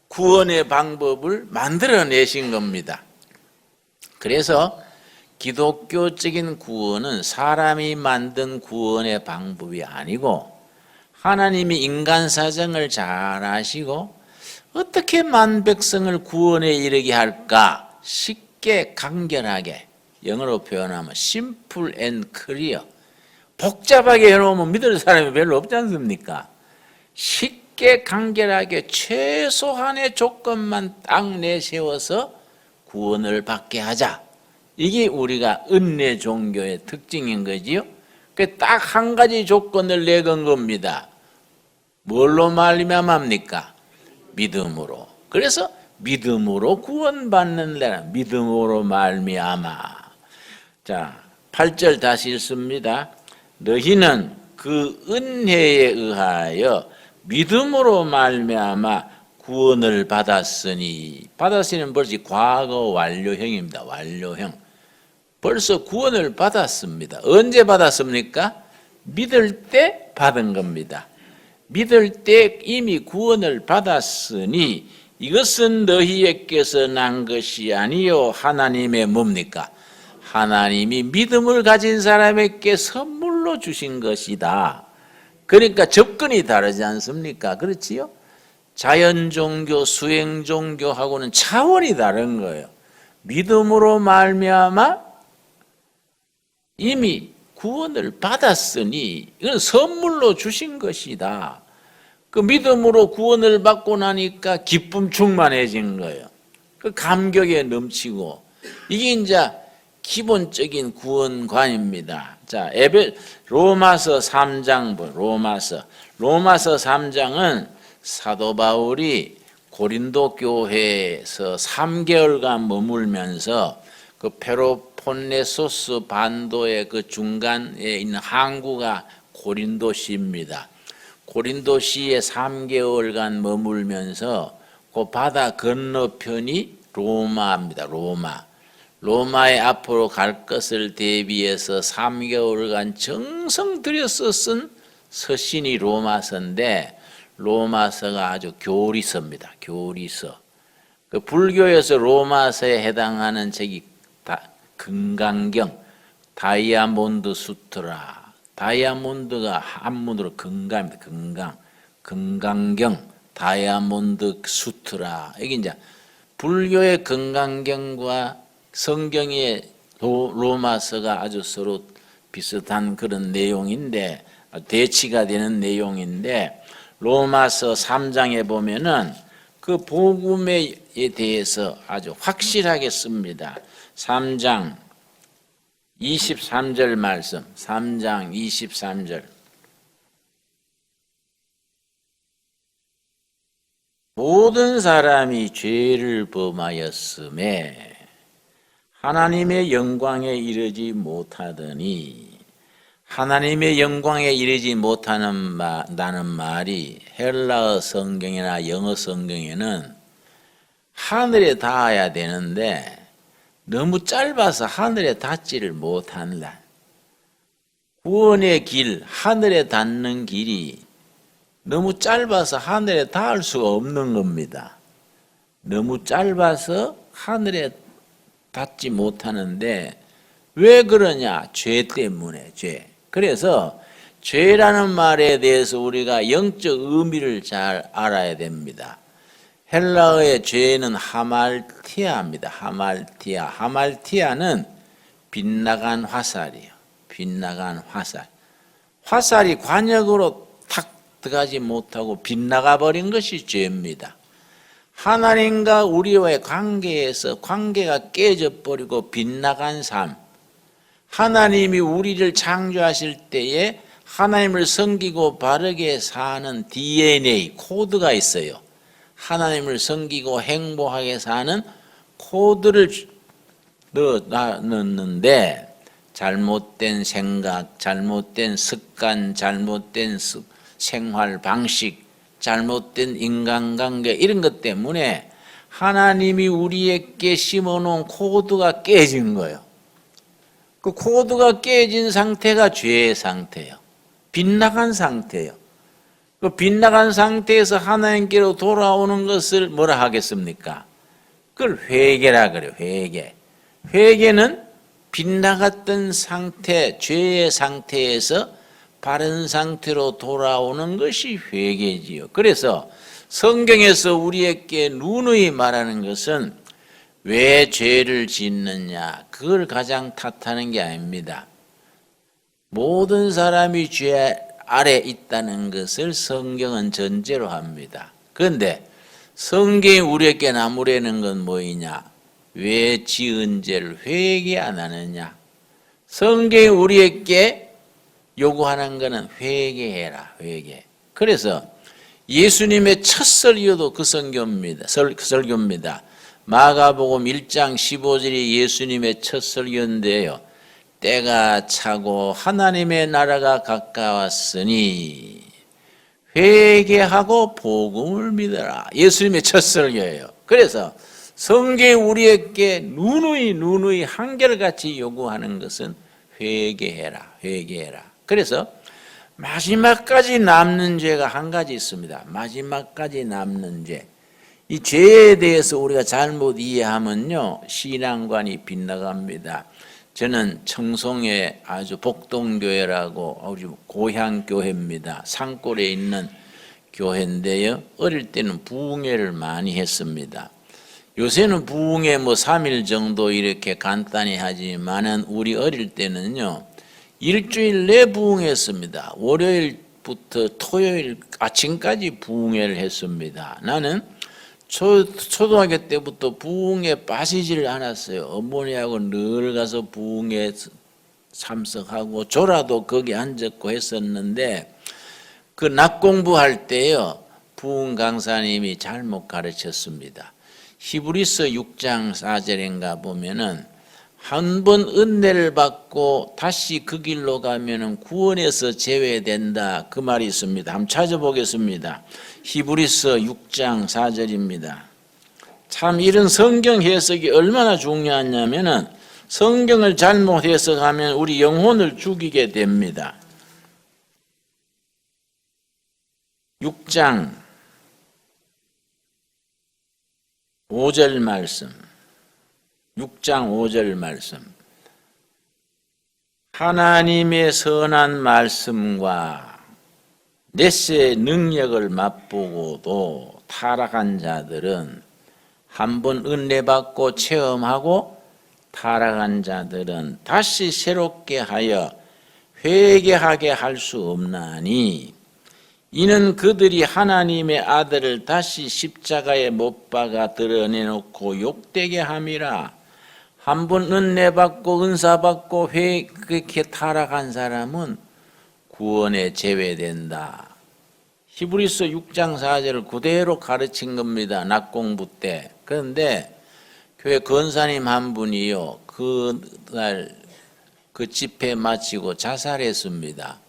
구원의 방법을 만들어내신 겁니다. 그래서 기독교적인 구원은 사람이 만든 구원의 방법이 아니고 하나님이 인간 사정을 잘 아시고 어떻게 만 백성을 구원에 이르게 할까 쉽게 간결하게, 영어로 표현하면 simple and clear, 복잡하게 해놓으면 믿을 사람이 별로 없지 않습니까? 쉽게 간결하게 최소한의 조건만 딱 내세워서 구원을 받게 하자. 이게 우리가 은혜 종교의 특징인 거지요. 딱 한 가지 조건을 내건 겁니다. 뭘로 말미암합니까? 믿음으로. 그래서 믿음으로 구원받는 데라. 믿음으로 말미암아. 자, 8절 다시 읽습니다. 너희는 그 은혜에 의하여 믿음으로 말미암아 구원을 받았으니. 받았으니 벌써 과거 완료형입니다. 완료형. 벌써 구원을 받았습니다. 언제 받았습니까? 믿을 때 받은 겁니다. 믿을 때 이미 구원을 받았으니 이것은 너희에게서 난 것이 아니요 하나님의 뭡니까? 하나님이 믿음을 가진 사람에게 선물로 주신 것이다. 그러니까 접근이 다르지 않습니까? 그렇지요? 자연종교, 수행종교하고는 차원이 다른 거예요. 믿음으로 말미암아 이미 구원을 받았으니 이건 선물로 주신 것이다. 그 믿음으로 구원을 받고 나니까 기쁨 충만해진 거예요. 그 감격에 넘치고 이게 이제 기본적인 구원관입니다. 자, 로마서 3장 로마서 3장은 사도 바울이 고린도 교회에서 3개월간 머물면서 그 펠로폰네소스 반도의 그 중간에 있는 항구가 고린도시입니다. 고린도시에 3개월간 머물면서 그 바다 건너편이 로마입니다. 로마에 앞으로 갈 것을 대비해서 3개월간 정성 들여서 쓴 서신이 로마서인데, 로마서가 아주 교리서입니다. 교리서. 그 불교에서 로마서에 해당하는 책이 금강경, 다이아몬드 수트라. 다이아몬드가 한문으로 금강입니다. 금강경, 다이아몬드 수트라. 여기 이제 불교의 금강경과 성경의 로마서가 아주 서로 비슷한 그런 내용인데, 대치가 되는 내용인데, 로마서 3장에 보면은 그 복음에 대해서 아주 확실하게 씁니다. 3장 23절 말씀, 3장 23절. 모든 사람이 죄를 범하였음에 하나님의 영광에 이르지 못하더니, 하나님의 영광에 이르지 못한다는 말이 헬라어 성경이나 영어 성경에는 하늘에 닿아야 되는데 너무 짧아서 하늘에 닿지를 못한다. 구원의 길, 하늘에 닿는 길이 너무 짧아서 하늘에 닿을 수가 없는 겁니다. 너무 짧아서 하늘에 닿지 못하는데 왜 그러냐? 죄 때문에, 죄. 그래서 죄라는 말에 대해서 우리가 영적 의미를 잘 알아야 됩니다. 헬라어의 죄는 하말티아입니다. 하말티아. 하말티아는 빗나간 화살이에요. 빗나간 화살. 화살이 관역으로 탁 들어가지 못하고 빗나가 버린 것이 죄입니다. 하나님과 우리와의 관계에서 관계가 깨져버리고 빗나간 삶. 하나님이 우리를 창조하실 때에 하나님을 섬기고 바르게 사는 DNA, 코드가 있어요. 하나님을 섬기고 행복하게 사는 코드를 넣었는데 잘못된 생각, 잘못된 습관, 잘못된 생활 방식, 잘못된 인간관계 이런 것 때문에 하나님이 우리에게 심어놓은 코드가 깨진 거예요. 그 코드가 깨진 상태가 죄의 상태예요. 빗나간 상태예요. 그 빗나간 상태에서 하나님께로 돌아오는 것을 뭐라 하겠습니까? 그걸 회개라 그래요. 회개. 회개는 빗나갔던 상태, 죄의 상태에서 바른 상태로 돌아오는 것이 회개지요. 그래서 성경에서 우리에게 누누이 말하는 것은 왜 죄를 짓느냐, 그걸 가장 탓하는 게 아닙니다. 모든 사람이 죄 아래 있다는 것을 성경은 전제로 합니다. 그런데 성경이 우리에게 나무라는 건 뭐이냐? 왜 지은 죄를 회개 안 하느냐? 성경이 우리에게 요구하는 것은 회개해라, 회개. 그래서 예수님의 첫 설교도 그 설교입니다. 마가복음 1장 15절이 예수님의 첫 설교인데요. 때가 차고 하나님의 나라가 가까웠으니 회개하고 복음을 믿어라. 예수님의 첫 설교예요. 그래서 성경이 우리에게 누누이 한결같이 요구하는 것은 회개해라, 회개해라. 그래서 마지막까지 남는 죄가 한 가지 있습니다. 마지막까지 남는 죄. 이 죄에 대해서 우리가 잘못 이해하면요, 신앙관이 빗나갑니다. 저는 청송에 아주 복동교회라고 아주 고향교회입니다. 산골에 있는 교회인데요. 어릴 때는 부흥회를 많이 했습니다. 요새는 부흥회 3일 정도 이렇게 간단히 하지만은 우리 어릴 때는요, 일주일 내 부흥했습니다. 월요일부터 토요일 아침까지 부흥회를 했습니다. 나는 초등학교 때부터 부흥에 빠지지를 않았어요. 어머니하고 늘 가서 부흥에 참석하고 조라도 거기 앉았고 했었는데, 그 낮 공부할 때요, 부흥 강사님이 잘못 가르쳤습니다. 히브리서 6장 4절인가 보면은 한 번 은혜를 받고 다시 그 길로 가면은 구원에서 제외된다. 그 말이 있습니다. 한번 찾아보겠습니다. 히브리서 6장 4절입니다. 참 이런 성경 해석이 얼마나 중요하냐면은 성경을 잘못 해석하면 우리 영혼을 죽이게 됩니다. 6장 5절 말씀. 6장 5절 말씀. 하나님의 선한 말씀과 넷의 능력을 맛보고도 타락한 자들은 한번 은혜 받고 체험하고 타락한 자들은 다시 새롭게 하여 회개하게 할 수 없나니 이는 그들이 하나님의 아들을 다시 십자가에 못 박아 드러내놓고 욕되게 함이라. 한번 은혜 받고 은사 받고 그렇게 타락한 사람은 구원에 제외된다. 히브리서 6장 4절을 그대로 가르친 겁니다. 낮 공부 때. 그런데 교회 권사님 한 분이요, 그날 그 집회 마치고 자살했습니다.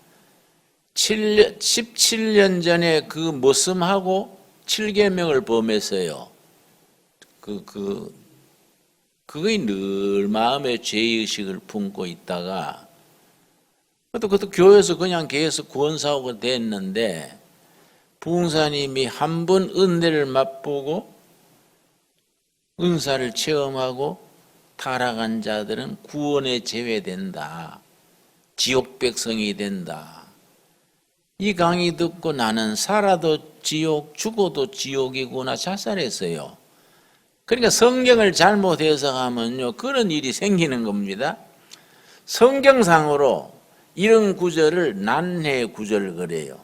17년 전에 그 머슴하고 7계명을 범했어요. 그거에 늘 마음에 죄의식을 품고 있다가 그것도 교회에서 그냥 계속 구원사오가 됐는데 부흥사님이 한 번 은혜를 맛보고 은사를 체험하고 타락한 자들은 구원에 제외된다. 지옥 백성이 된다. 이 강의 듣고 나는 살아도 지옥, 죽어도 지옥이구나 자살했어요. 그러니까 성경을 잘못 해석하면요, 그런 일이 생기는 겁니다. 성경상으로 이런 구절을 난해 구절 그래요.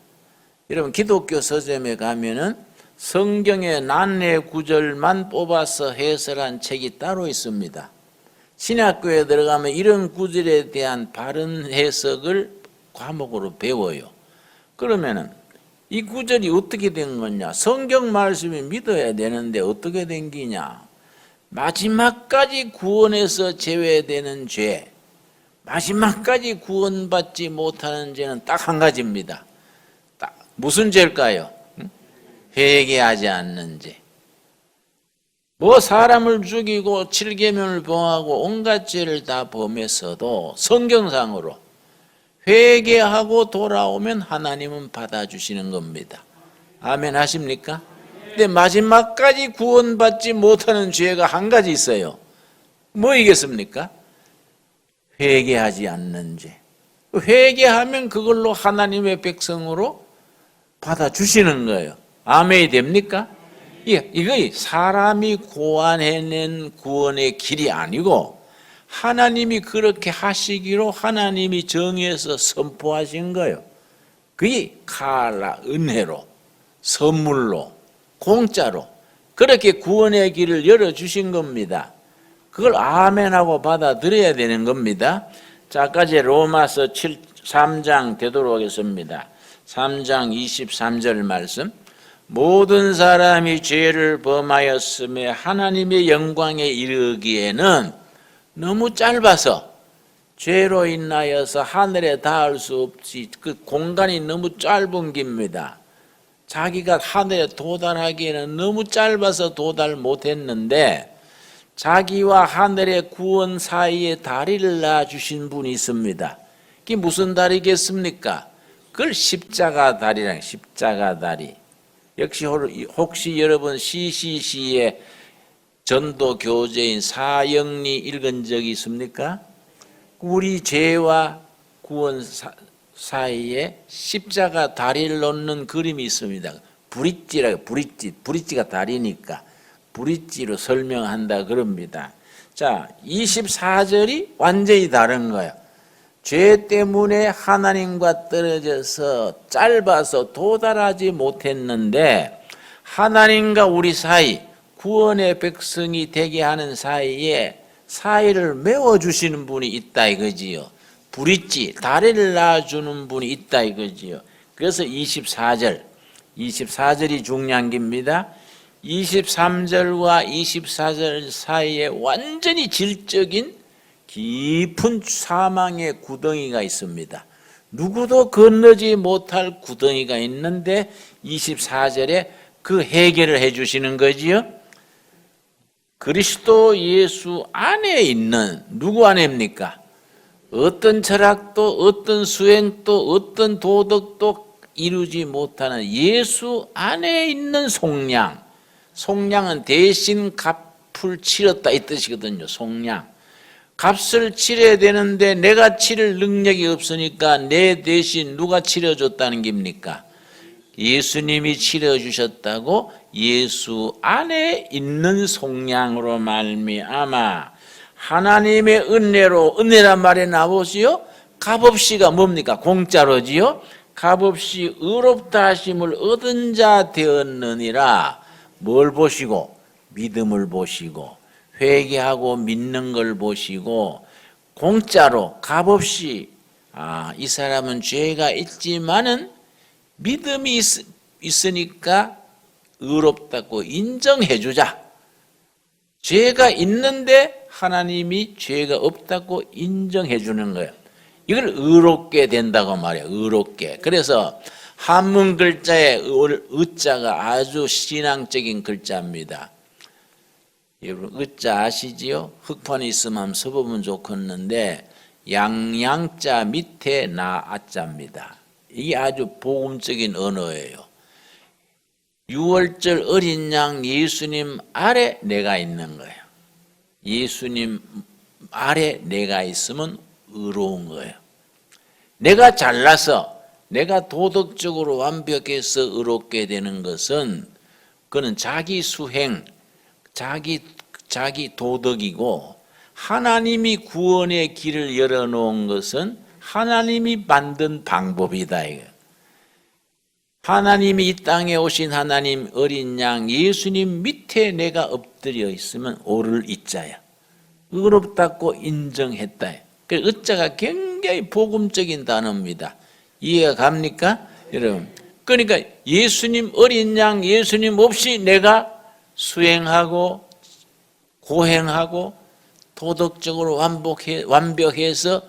여러분 기독교 서점에 가면은 성경의 난해 구절만 뽑아서 해설한 책이 따로 있습니다. 신학교에 들어가면 이런 구절에 대한 바른 해석을 과목으로 배워요. 그러면은 이 구절이 어떻게 된 거냐? 성경 말씀이 믿어야 되는데 어떻게 된 기냐? 마지막까지 구원에서 제외되는 죄, 마지막까지 구원받지 못하는 죄는 딱 한 가지입니다. 무슨 죄일까요? 회개하지 않는 죄. 뭐 사람을 죽이고 7계명을 범하고 온갖 죄를 다 범했어도 성경상으로 회개하고 돌아오면 하나님은 받아주시는 겁니다. 아멘 하십니까? 근데 마지막까지 구원받지 못하는 죄가 한 가지 있어요. 뭐이겠습니까? 회개하지 않는 죄. 회개하면 그걸로 하나님의 백성으로 받아주시는 거예요. 아멘이 됩니까? 이거 사람이 고안해낸 구원의 길이 아니고 하나님이 그렇게 하시기로 하나님이 정해서 선포하신 거예요. 그게 카라 은혜로, 선물로, 공짜로 그렇게 구원의 길을 열어주신 겁니다. 그걸 아멘하고 받아들여야 되는 겁니다. 자, 아까 제 로마서 3장 되도록 하겠습니다. 3장 23절 말씀. 모든 사람이 죄를 범하였음에 하나님의 영광에 이르기에는 너무 짧아서 죄로 인하여서 하늘에 닿을 수 없이 그 공간이 너무 짧은 겁니다. 자기가 하늘에 도달하기에는 너무 짧아서 도달 못했는데 자기와 하늘의 구원 사이에 다리를 놔주신 분이 있습니다. 그게 무슨 다리겠습니까? 그걸 십자가 다리랑 십자가 다리. 역시 혹시 여러분 CCC의 전도 교재인 사형리 읽은 적이 있습니까? 우리 죄와 구원 사이에 십자가 다리를 놓는 그림이 있습니다. 브릿지가 다리니까 브릿지로 설명한다 그럽니다. 자, 24절이 완전히 다른 거예요. 죄 때문에 하나님과 떨어져서 짧아서 도달하지 못했는데 하나님과 우리 사이 구원의 백성이 되게 하는 사이를 메워주시는 분이 있다 이거지요. 브릿지, 다리를 놔주는 분이 있다 이거지요. 그래서 24절이 중요한 겁니다. 23절과 24절 사이에 완전히 질적인 깊은 사망의 구덩이가 있습니다. 누구도 건너지 못할 구덩이가 있는데 24절에 그 해결을 해 주시는 거지요. 그리스도 예수 안에 있는, 누구 안에입니까? 어떤 철학도 어떤 수행도 어떤 도덕도 이루지 못하는 예수 안에 있는 속량. 속량은 대신 값을 치렀다 이 뜻이거든요. 속량. 값을 치러야 되는데 내가 치를 능력이 없으니까 내 대신 누가 치러줬다는 겁니까? 예수님이 치러주셨다고 예수 안에 있는 속량으로 말미암아 하나님의 은혜란 말에 나오시요. 값없이가 뭡니까? 공짜로지요. 값없이 의롭다 하심을 얻은 자 되었느니라. 뭘 보시고? 믿음을 보시고 회개하고 믿는 걸 보시고 공짜로 값없이 이 사람은 죄가 있지만은 믿음이 있으니까 의롭다고 인정해 주자. 죄가 있는데 하나님이 죄가 없다고 인정해 주는 거예요. 이걸 의롭게 된다고 말해요. 의롭게. 그래서 한문 글자의 의자가 아주 신앙적인 글자입니다. 여러분 의자 아시지요? 흑판이 있으면 한번 써보면 좋겠는데 양양자 밑에 나아자입니다. 이게 아주 복음적인 언어예요. 6월절 어린 양 예수님 아래 내가 있는 거예요. 예수님 아래 내가 있으면 의로운 거예요. 내가 잘나서 내가 도덕적으로 완벽해서 의롭게 되는 것은 그는 자기 수행, 자기 도덕이고 하나님이 구원의 길을 열어놓은 것은 하나님이 만든 방법이다. 하나님이 이 땅에 오신 하나님 어린 양 예수님 밑에 내가 엎드려 있으면 오를 이자야. 의롭다고 인정했다. 그 의자가 굉장히 복음적인 단어입니다. 이해가 갑니까? 여러분. 그러니까 예수님 어린 양 예수님 없이 내가 수행하고 고행하고 도덕적으로 완벽해서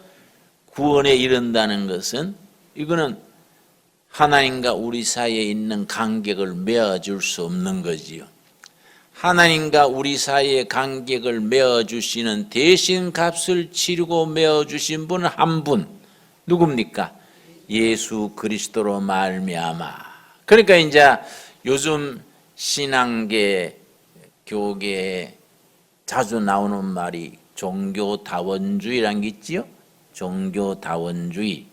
구원에 이른다는 것은 이거는 하나님과 우리 사이에 있는 간격을 메어줄 수 없는 거지요. 하나님과 우리 사이의 간격을 메어주시는 대신 값을 치르고 메어주신 분은 한 분. 누굽니까? 예수 그리스도로 말미암아. 그러니까 이제 요즘 신앙계, 교계에 자주 나오는 말이 종교다원주의라는 게 있지요. 종교다원주의.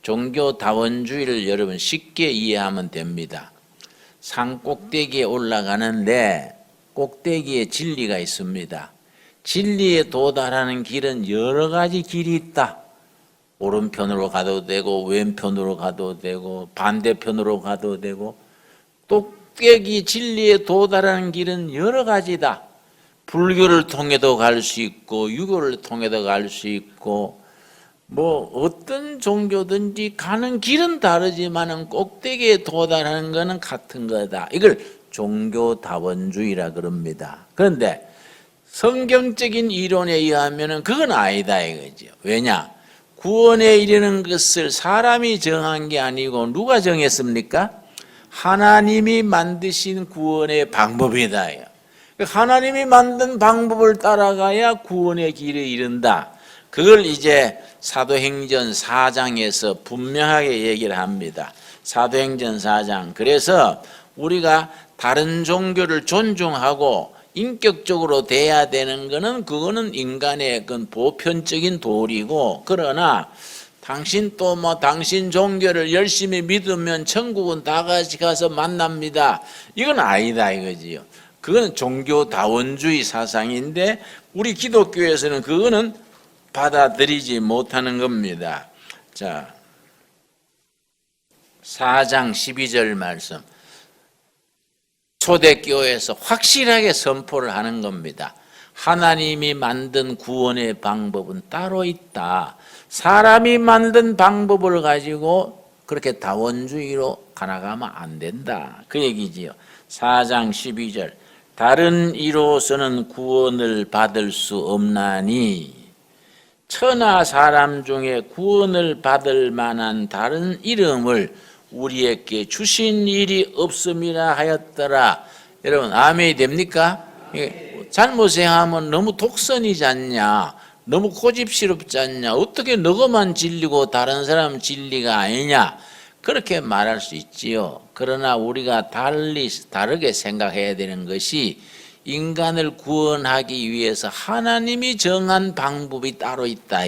종교다원주의를 여러분 쉽게 이해하면 됩니다. 산 꼭대기에 올라가는데 꼭대기에 진리가 있습니다. 진리에 도달하는 길은 여러 가지 길이 있다. 오른편으로 가도 되고 왼편으로 가도 되고 반대편으로 가도 되고 꼭대기 진리에 도달하는 길은 여러 가지다. 불교를 통해도 갈 수 있고 유교를 통해도 갈 수 있고 뭐 어떤 종교든지 가는 길은 다르지만은 꼭대기에 도달하는 것은 같은 거다. 이걸 종교다원주의라 그럽니다. 그런데 성경적인 이론에 의하면은 그건 아니다 이거죠. 왜냐? 구원에 이르는 것을 사람이 정한 게 아니고 누가 정했습니까? 하나님이 만드신 구원의 방법이다. 하나님이 만든 방법을 따라가야 구원의 길에 이른다. 그걸 이제 사도행전 4장에서 분명하게 얘기를 합니다. 사도행전 4장. 그래서 우리가 다른 종교를 존중하고 인격적으로 돼야 되는 거는 그거는 인간의 그 보편적인 도리고, 그러나 당신 또 당신 종교를 열심히 믿으면 천국은 다 같이 가서 만납니다. 이건 아니다 이거지요. 그건 종교다원주의 사상인데 우리 기독교에서는 그거는 받아들이지 못하는 겁니다. 자, 4장 12절 말씀. 초대교회에서 확실하게 선포를 하는 겁니다. 하나님이 만든 구원의 방법은 따로 있다. 사람이 만든 방법을 가지고 그렇게 다원주의로 가나가면 안 된다. 그 얘기지요. 4장 12절. 다른 이로서는 구원을 받을 수 없나니 천하 사람 중에 구원을 받을 만한 다른 이름을 우리에게 주신 일이 없음이라 하였더라. 여러분 아멘이 됩니까? 잘못 행하면 너무 독선이지 않냐, 너무 고집스럽지 않냐, 어떻게 너가만 진리고 다른 사람은 진리가 아니냐, 그렇게 말할 수 있지요. 그러나 우리가 다르게 생각해야 되는 것이, 인간을 구원하기 위해서 하나님이 정한 방법이 따로 있다.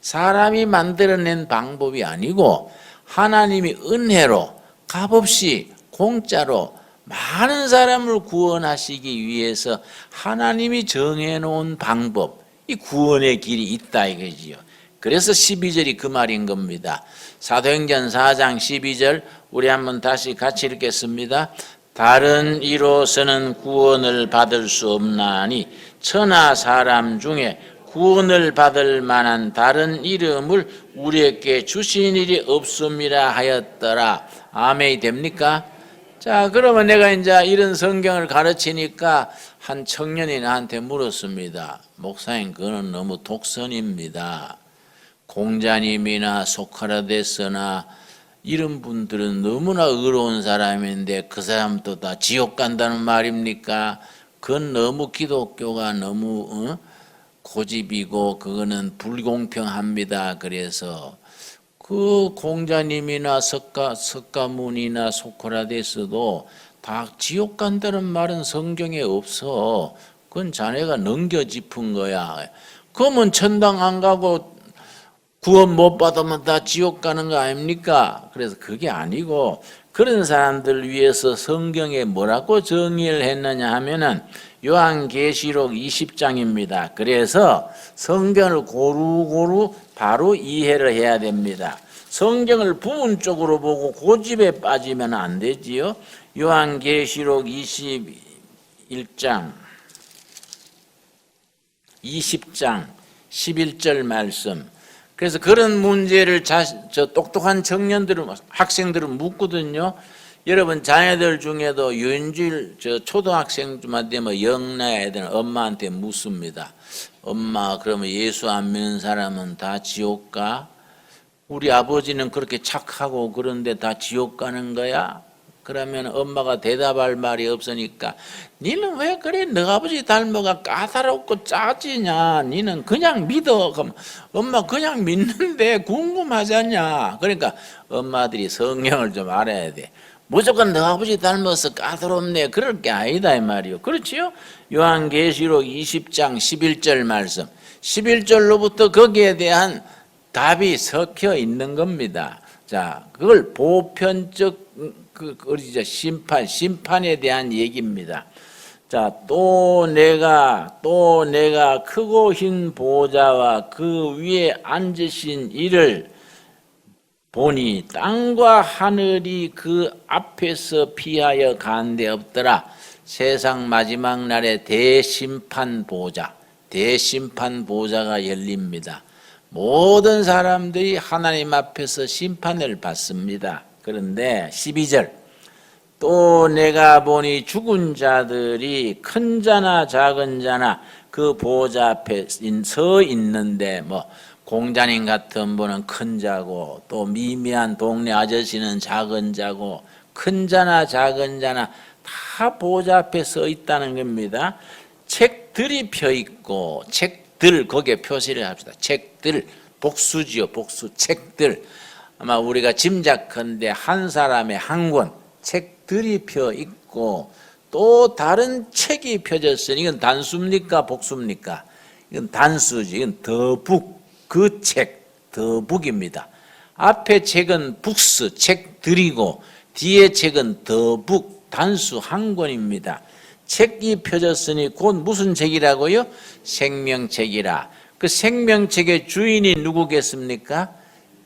사람이 만들어낸 방법이 아니고 하나님이 은혜로 값없이 공짜로 많은 사람을 구원하시기 위해서 하나님이 정해놓은 방법, 이 구원의 길이 있다 이거지요. 그래서 12절이 그 말인 겁니다. 사도행전 4장 12절 우리 한번 다시 같이 읽겠습니다. 다른 이로서는 구원을 받을 수 없나니 천하 사람 중에 구원을 받을 만한 다른 이름을 우리에게 주신 일이 없음이라 하였더라. 아멘이 됩니까? 자, 그러면 내가 이제 이런 성경을 가르치니까 한 청년이 나한테 물었습니다. 목사님, 그거는 너무 독선입니다. 공자님이나 소크라테스나 이런 분들은 너무나 의로운 사람인데 그 사람도 다 지옥 간다는 말입니까? 그건 너무 기독교가 너무 고집이고 그거는 불공평합니다. 그래서 그 공자님이나 석가문이나 소크라테스도 다 지옥 간다는 말은 성경에 없어. 그건 자네가 넘겨짚은 거야. 그러면 천당 안 가고 구원 못 받으면 다 지옥 가는 거 아닙니까? 그래서 그게 아니고, 그런 사람들 위해서 성경에 뭐라고 정의를 했느냐 하면은 요한계시록 20장입니다. 그래서 성경을 고루고루 바로 이해를 해야 됩니다. 성경을 부분적으로 보고 고집에 빠지면 안 되지요. 요한계시록 20장 11절 말씀. 그래서 그런 문제를 똑똑한 청년들은, 학생들은 묻거든요. 여러분 자녀들 중에도 유인주일 초등학생만 되면 영나 애들은 엄마한테 묻습니다. 엄마, 그러면 예수 안 믿는 사람은 다 지옥 가? 우리 아버지는 그렇게 착하고 그런데 다 지옥 가는 거야? 그러면 엄마가 대답할 말이 없으니까, 니는 왜 그래? 너 아버지 닮아가 까다롭고 짜지냐? 니는 그냥 믿어. 그럼 엄마 그냥 믿는데 궁금하잖냐? 그러니까 엄마들이 성경을 좀 알아야 돼. 무조건 너 아버지 닮아서 까다롭네, 그럴 게 아니다 이 말이요. 그렇지요? 요한계시록 20장 11절 말씀, 11절로부터 거기에 대한 답이 섞여 있는 겁니다. 자, 그걸 보편적 심판에 대한 얘기입니다. 자, 또 내가 크고 흰 보좌와 그 위에 앉으신 이를 보니 땅과 하늘이 그 앞에서 피하여 간데 없더라. 세상 마지막 날에 대심판 보좌가 열립니다. 모든 사람들이 하나님 앞에서 심판을 받습니다. 그런데 12절, 또 내가 보니 죽은 자들이 큰 자나 작은 자나 그 보좌 앞에 서 있는데, 공자님 같은 분은 큰 자고, 또 미미한 동네 아저씨는 작은 자고, 큰 자나 작은 자나 다 보좌 앞에 서 있다는 겁니다. 책들이 펴 있고, 책들, 거기에 표시를 합시다. 책들, 복수지요, 복수, 책들. 아마 우리가 짐작컨대 한 사람의 한 권, 책들이 펴 있고, 또 다른 책이 펴졌으니, 이건 단수입니까 복수입니까? 이건 단수지. 이건 더북, 그 책, 더북입니다. 앞에 책은 북스, 책들이고, 뒤에 책은 더북, 단수 한 권입니다. 책이 펴졌으니 곧 무슨 책이라고요? 생명책이라. 그 생명책의 주인이 누구겠습니까?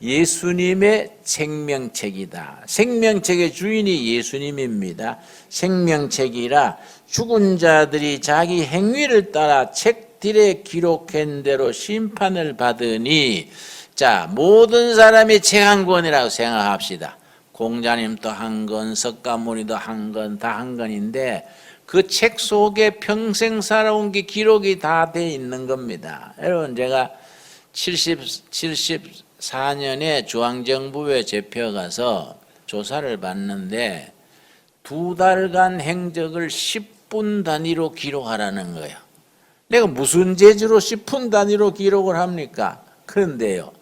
예수님의 생명책이다. 생명책의 주인이 예수님입니다. 생명책이라 죽은 자들이 자기 행위를 따라 책들에 기록한 대로 심판을 받으니, 자, 모든 사람이 책 한 권이라고 생각합시다. 공자님도 한 권, 석가모니도 한 권, 다 한 권인데 그 책 속에 평생 살아온 게 기록이 다 돼 있는 겁니다. 여러분, 제가 74년에 중앙정부에 잡혀가서 조사를 받는데 2달간 행적을 10분 단위로 기록하라는 거예요. 내가 무슨 재주로 10분 단위로 기록을 합니까? 그런데요,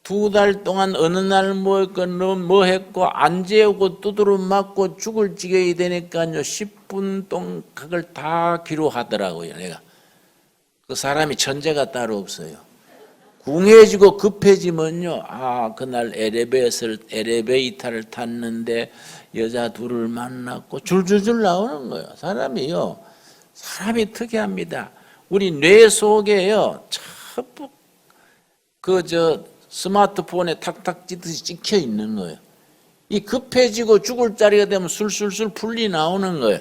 2달 동안 어느 날 뭐 했고 안 재우고 두드러 맞고 죽을 지경이 되니까요 10분 동안 그걸 다 기록하더라고요. 내가 그 사람이 천재가 따로 없어요. 궁해지고 급해지면요, 그날 엘리베이터를 탔는데 여자 둘을 만났고 줄줄줄 나오는 거예요. 사람이 특이합니다. 우리 뇌 속에요, 스마트폰에 탁탁 찌듯이 찍혀 있는 거예요. 이 급해지고 죽을 자리가 되면 술술술 풀리 나오는 거예요.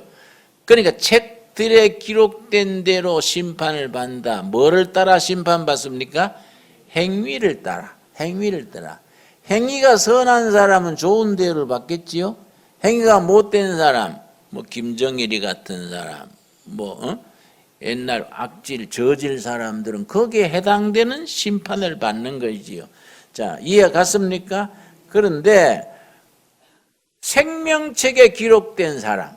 그러니까 책들에 기록된 대로 심판을 받는다. 뭐를 따라 심판받습니까? 행위를 따라. 행위가 선한 사람은 좋은 대우를 받겠지요. 행위가 못된 사람, 김정일이 같은 사람, 옛날 악질 저질 사람들은 거기에 해당되는 심판을 받는 거지요. 자, 이해 갔습니까? 그런데 생명책에 기록된 사람,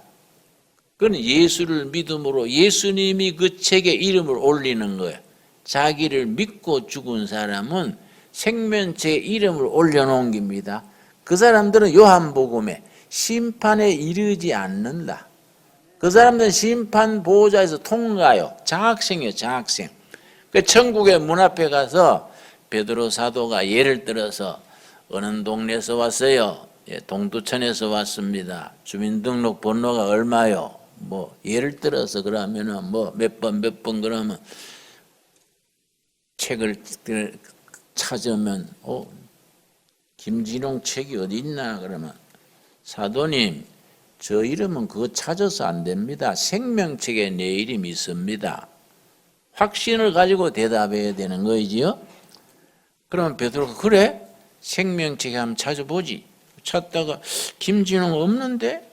그건 예수를 믿음으로 예수님이 그 책에 이름을 올리는 거예요. 자기를 믿고 죽은 사람은 생명책에 이름을 올려놓은 겁니다. 그 사람들은 요한복음에 심판에 이르지 않는다. 그 사람들은 심판 보호자에서 통과요. 장학생이에요, 장학생. 그 천국의 문 앞에 가서 베드로 사도가 예를 들어서 어느 동네에서 왔어요. 동두천에서 왔습니다. 주민등록 번호가 얼마요? 예를 들어서 그러면은 몇 번 그러면 책을 찾으면 김진홍 책이 어디 있나 그러면 사도님 저 이름은 그거 찾아서 안 됩니다. 생명책에 내 이름이 있습니다. 확신을 가지고 대답해야 되는 거이지요. 그러면 베드로가 그래? 생명책에 한번 찾아보지. 찾다가 김진홍 없는데?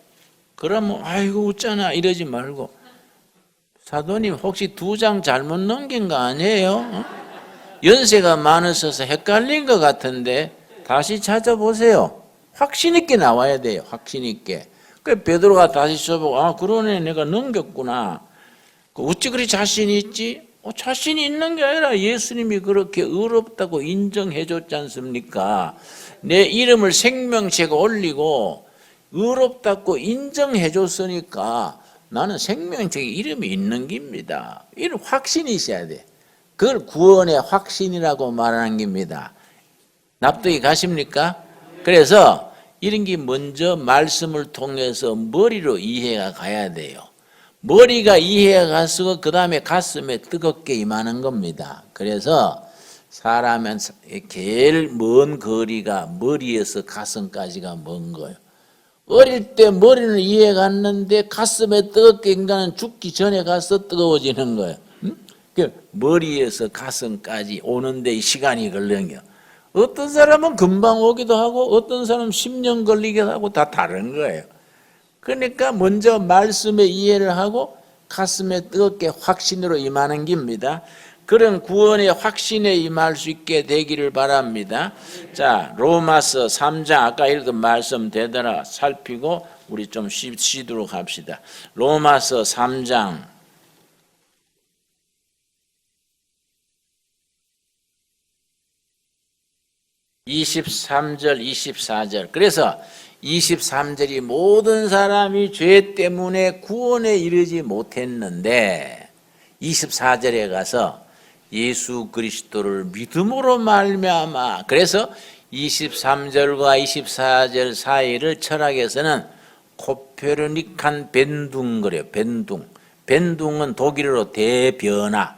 그러면 아이고 웃잖아 이러지 말고 사도님 혹시 2장 잘못 넘긴 거 아니에요? 연세가 많으셔서 헷갈린 것 같은데 다시 찾아보세요. 확신 있게 나와야 돼요. 확신 있게. 그 베드로가 다시 써보고 그러네 내가 넘겼구나. 어찌 그리 자신이 있지? 자신이 있는 게 아니라 예수님이 그렇게 의롭다고 인정해 줬지 않습니까? 내 이름을 생명책에 올리고 의롭다고 인정해 줬으니까 나는 생명책에 이름이 있는 겁니다. 이런 확신이 있어야 돼. 그걸 구원의 확신이라고 말하는 겁니다. 납득이 가십니까? 그래서 이런 게 먼저 말씀을 통해서 머리로 이해가 가야 돼요. 머리가 이해가 가서 그 다음에 가슴에 뜨겁게 임하는 겁니다. 그래서 사람은 제일 먼 거리가 머리에서 가슴까지가 먼 거예요. 어릴 때 머리는 이해 갔는데 가슴에 뜨겁게 인간은 죽기 전에 가서 뜨거워지는 거예요. 머리에서 가슴까지 오는데 시간이 걸리는 거예요. 어떤 사람은 금방 오기도 하고 어떤 사람은 10년 걸리기도 하고 다 다른 거예요. 그러니까 먼저 말씀에 이해를 하고 가슴에 뜨겁게 확신으로 임하는 겁니다. 그런 구원의 확신에 임할 수 있게 되기를 바랍니다. 자, 로마서 3장 아까 읽은 말씀 되돌아 살피고 우리 좀 쉬도록 합시다. 로마서 3장 23절 24절. 그래서 23절이 모든 사람이 죄 때문에 구원에 이르지 못했는데 24절에 가서 예수 그리스도를 믿음으로 말미암아, 그래서 23절과 24절 사이를 철학에서는 코페르니칸 벤둥 그래요. 벤둥. 벤둥은 독일어로 대변화,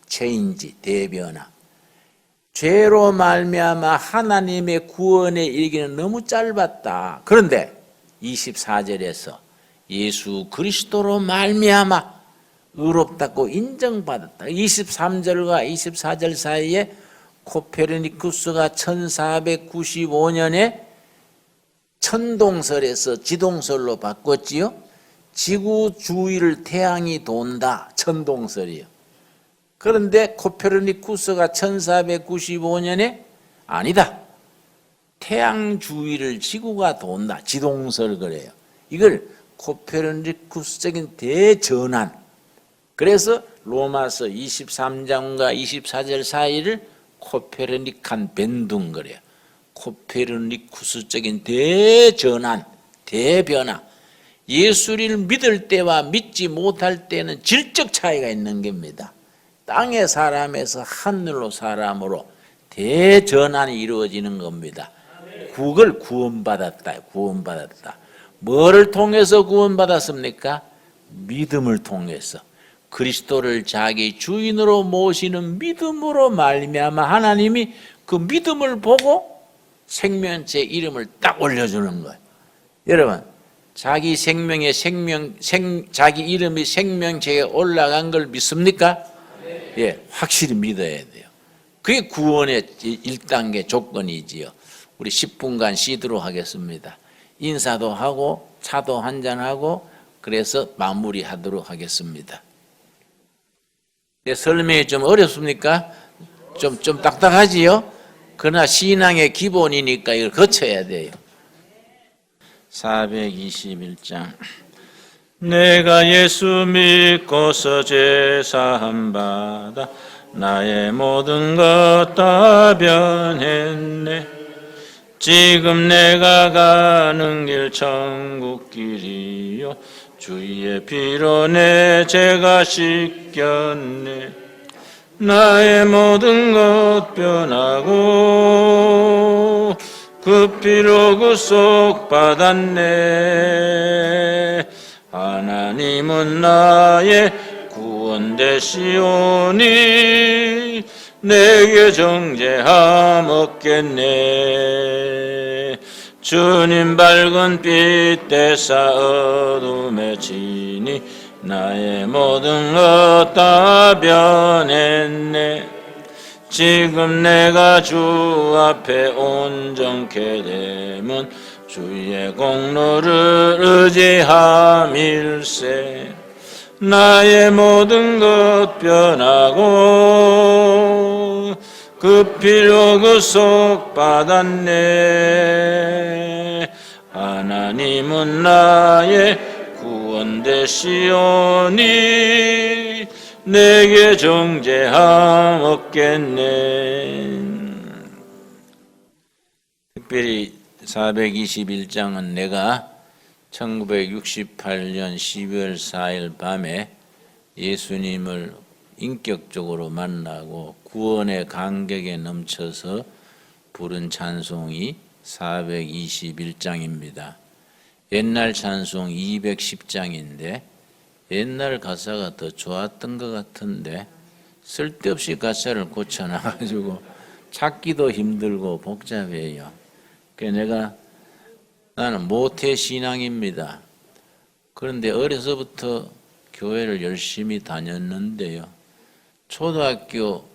체인지, 대변화. 죄로 말미암아 하나님의 구원에 이르기는 너무 짧았다. 그런데 24절에서 예수 그리스도로 말미암아 의롭다고 인정받았다. 23절과 24절 사이에 코페르니쿠스가 1495년에 천동설에서 지동설로 바꿨지요. 지구 주위를 태양이 돈다. 천동설이요. 그런데 코페르니쿠스가 1495년에 아니다. 태양 주위를 지구가 돈다. 지동설 그래요. 이걸 코페르니쿠스적인 대전환. 그래서 로마서 23장과 24절 사이를 코페르니칸 벤둥 그래요. 코페르니쿠스적인 대전환, 대변화. 예수를 믿을 때와 믿지 못할 때는 질적 차이가 있는 겁니다. 땅의 사람에서 하늘로 사람으로 대전환이 이루어지는 겁니다. 그걸 구원받았다. 구원받았다. 뭐를 통해서 구원받았습니까? 믿음을 통해서. 그리스도를 자기 주인으로 모시는 믿음으로 말미암아 하나님이 그 믿음을 보고 생명체 이름을 딱 올려주는 거예요. 여러분, 자기 생명의 자기 이름이 생명체에 올라간 걸 믿습니까? 네. 예, 확실히 믿어야 돼요. 그게 구원의 1단계 조건이지요. 우리 10분간 쉬도록 하겠습니다. 인사도 하고 차도 한잔하고 그래서 마무리하도록 하겠습니다. 내 설명이 좀 어렵습니까? 좀 딱딱하지요? 그러나 신앙의 기본이니까 이걸 거쳐야 돼요. 421장. 내가 예수 믿고서 제사함 받아 나의 모든 것 다 변했네. 지금 내가 가는 길 천국 길이요 주의 피로 내 죄가 씻겼네. 나의 모든 것 변하고 그 피로 구속받았네. 하나님은 나의 구원 되시오니 내게 정죄함 없겠네. 주님 밝은 빛 대사 어둠에 지니 나의 모든 것 다 변했네. 지금 내가 주 앞에 온전케 되면 주의 공로를 의지함일세. 나의 모든 것 변하고 그 피로 구속받았네. 하나님은 나의 구원 되시오니 내게 정죄함 없겠네. 특별히 421장은 내가 1968년 12월 4일 밤에 예수님을 인격적으로 만나고 구원의 감격에 넘쳐서 부른 찬송이 421장입니다. 옛날 찬송 210장인데 옛날 가사가 더 좋았던 것 같은데 쓸데없이 가사를 고쳐놔가지고 찾기도 힘들고 복잡해요. 그래서 나는 모태신앙입니다. 그런데 어려서부터 교회를 열심히 다녔는데요. 초등학교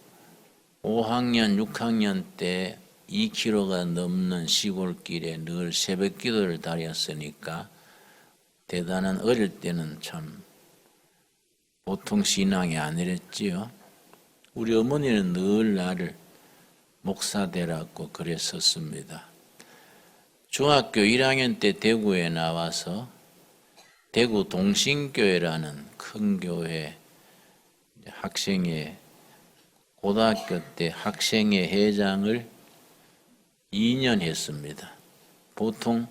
5학년, 6학년 때 2km가 넘는 시골길에 늘 새벽 기도를 다녔으니까 대단한 어릴 때는 참 보통 신앙이 아니랬지요. 우리 어머니는 늘 나를 목사 되라고 그랬었습니다. 중학교 1학년 때 대구에 나와서 대구 동신교회라는 큰 교회 학생회 고등학교 때 학생회 회장을 2년 했습니다. 보통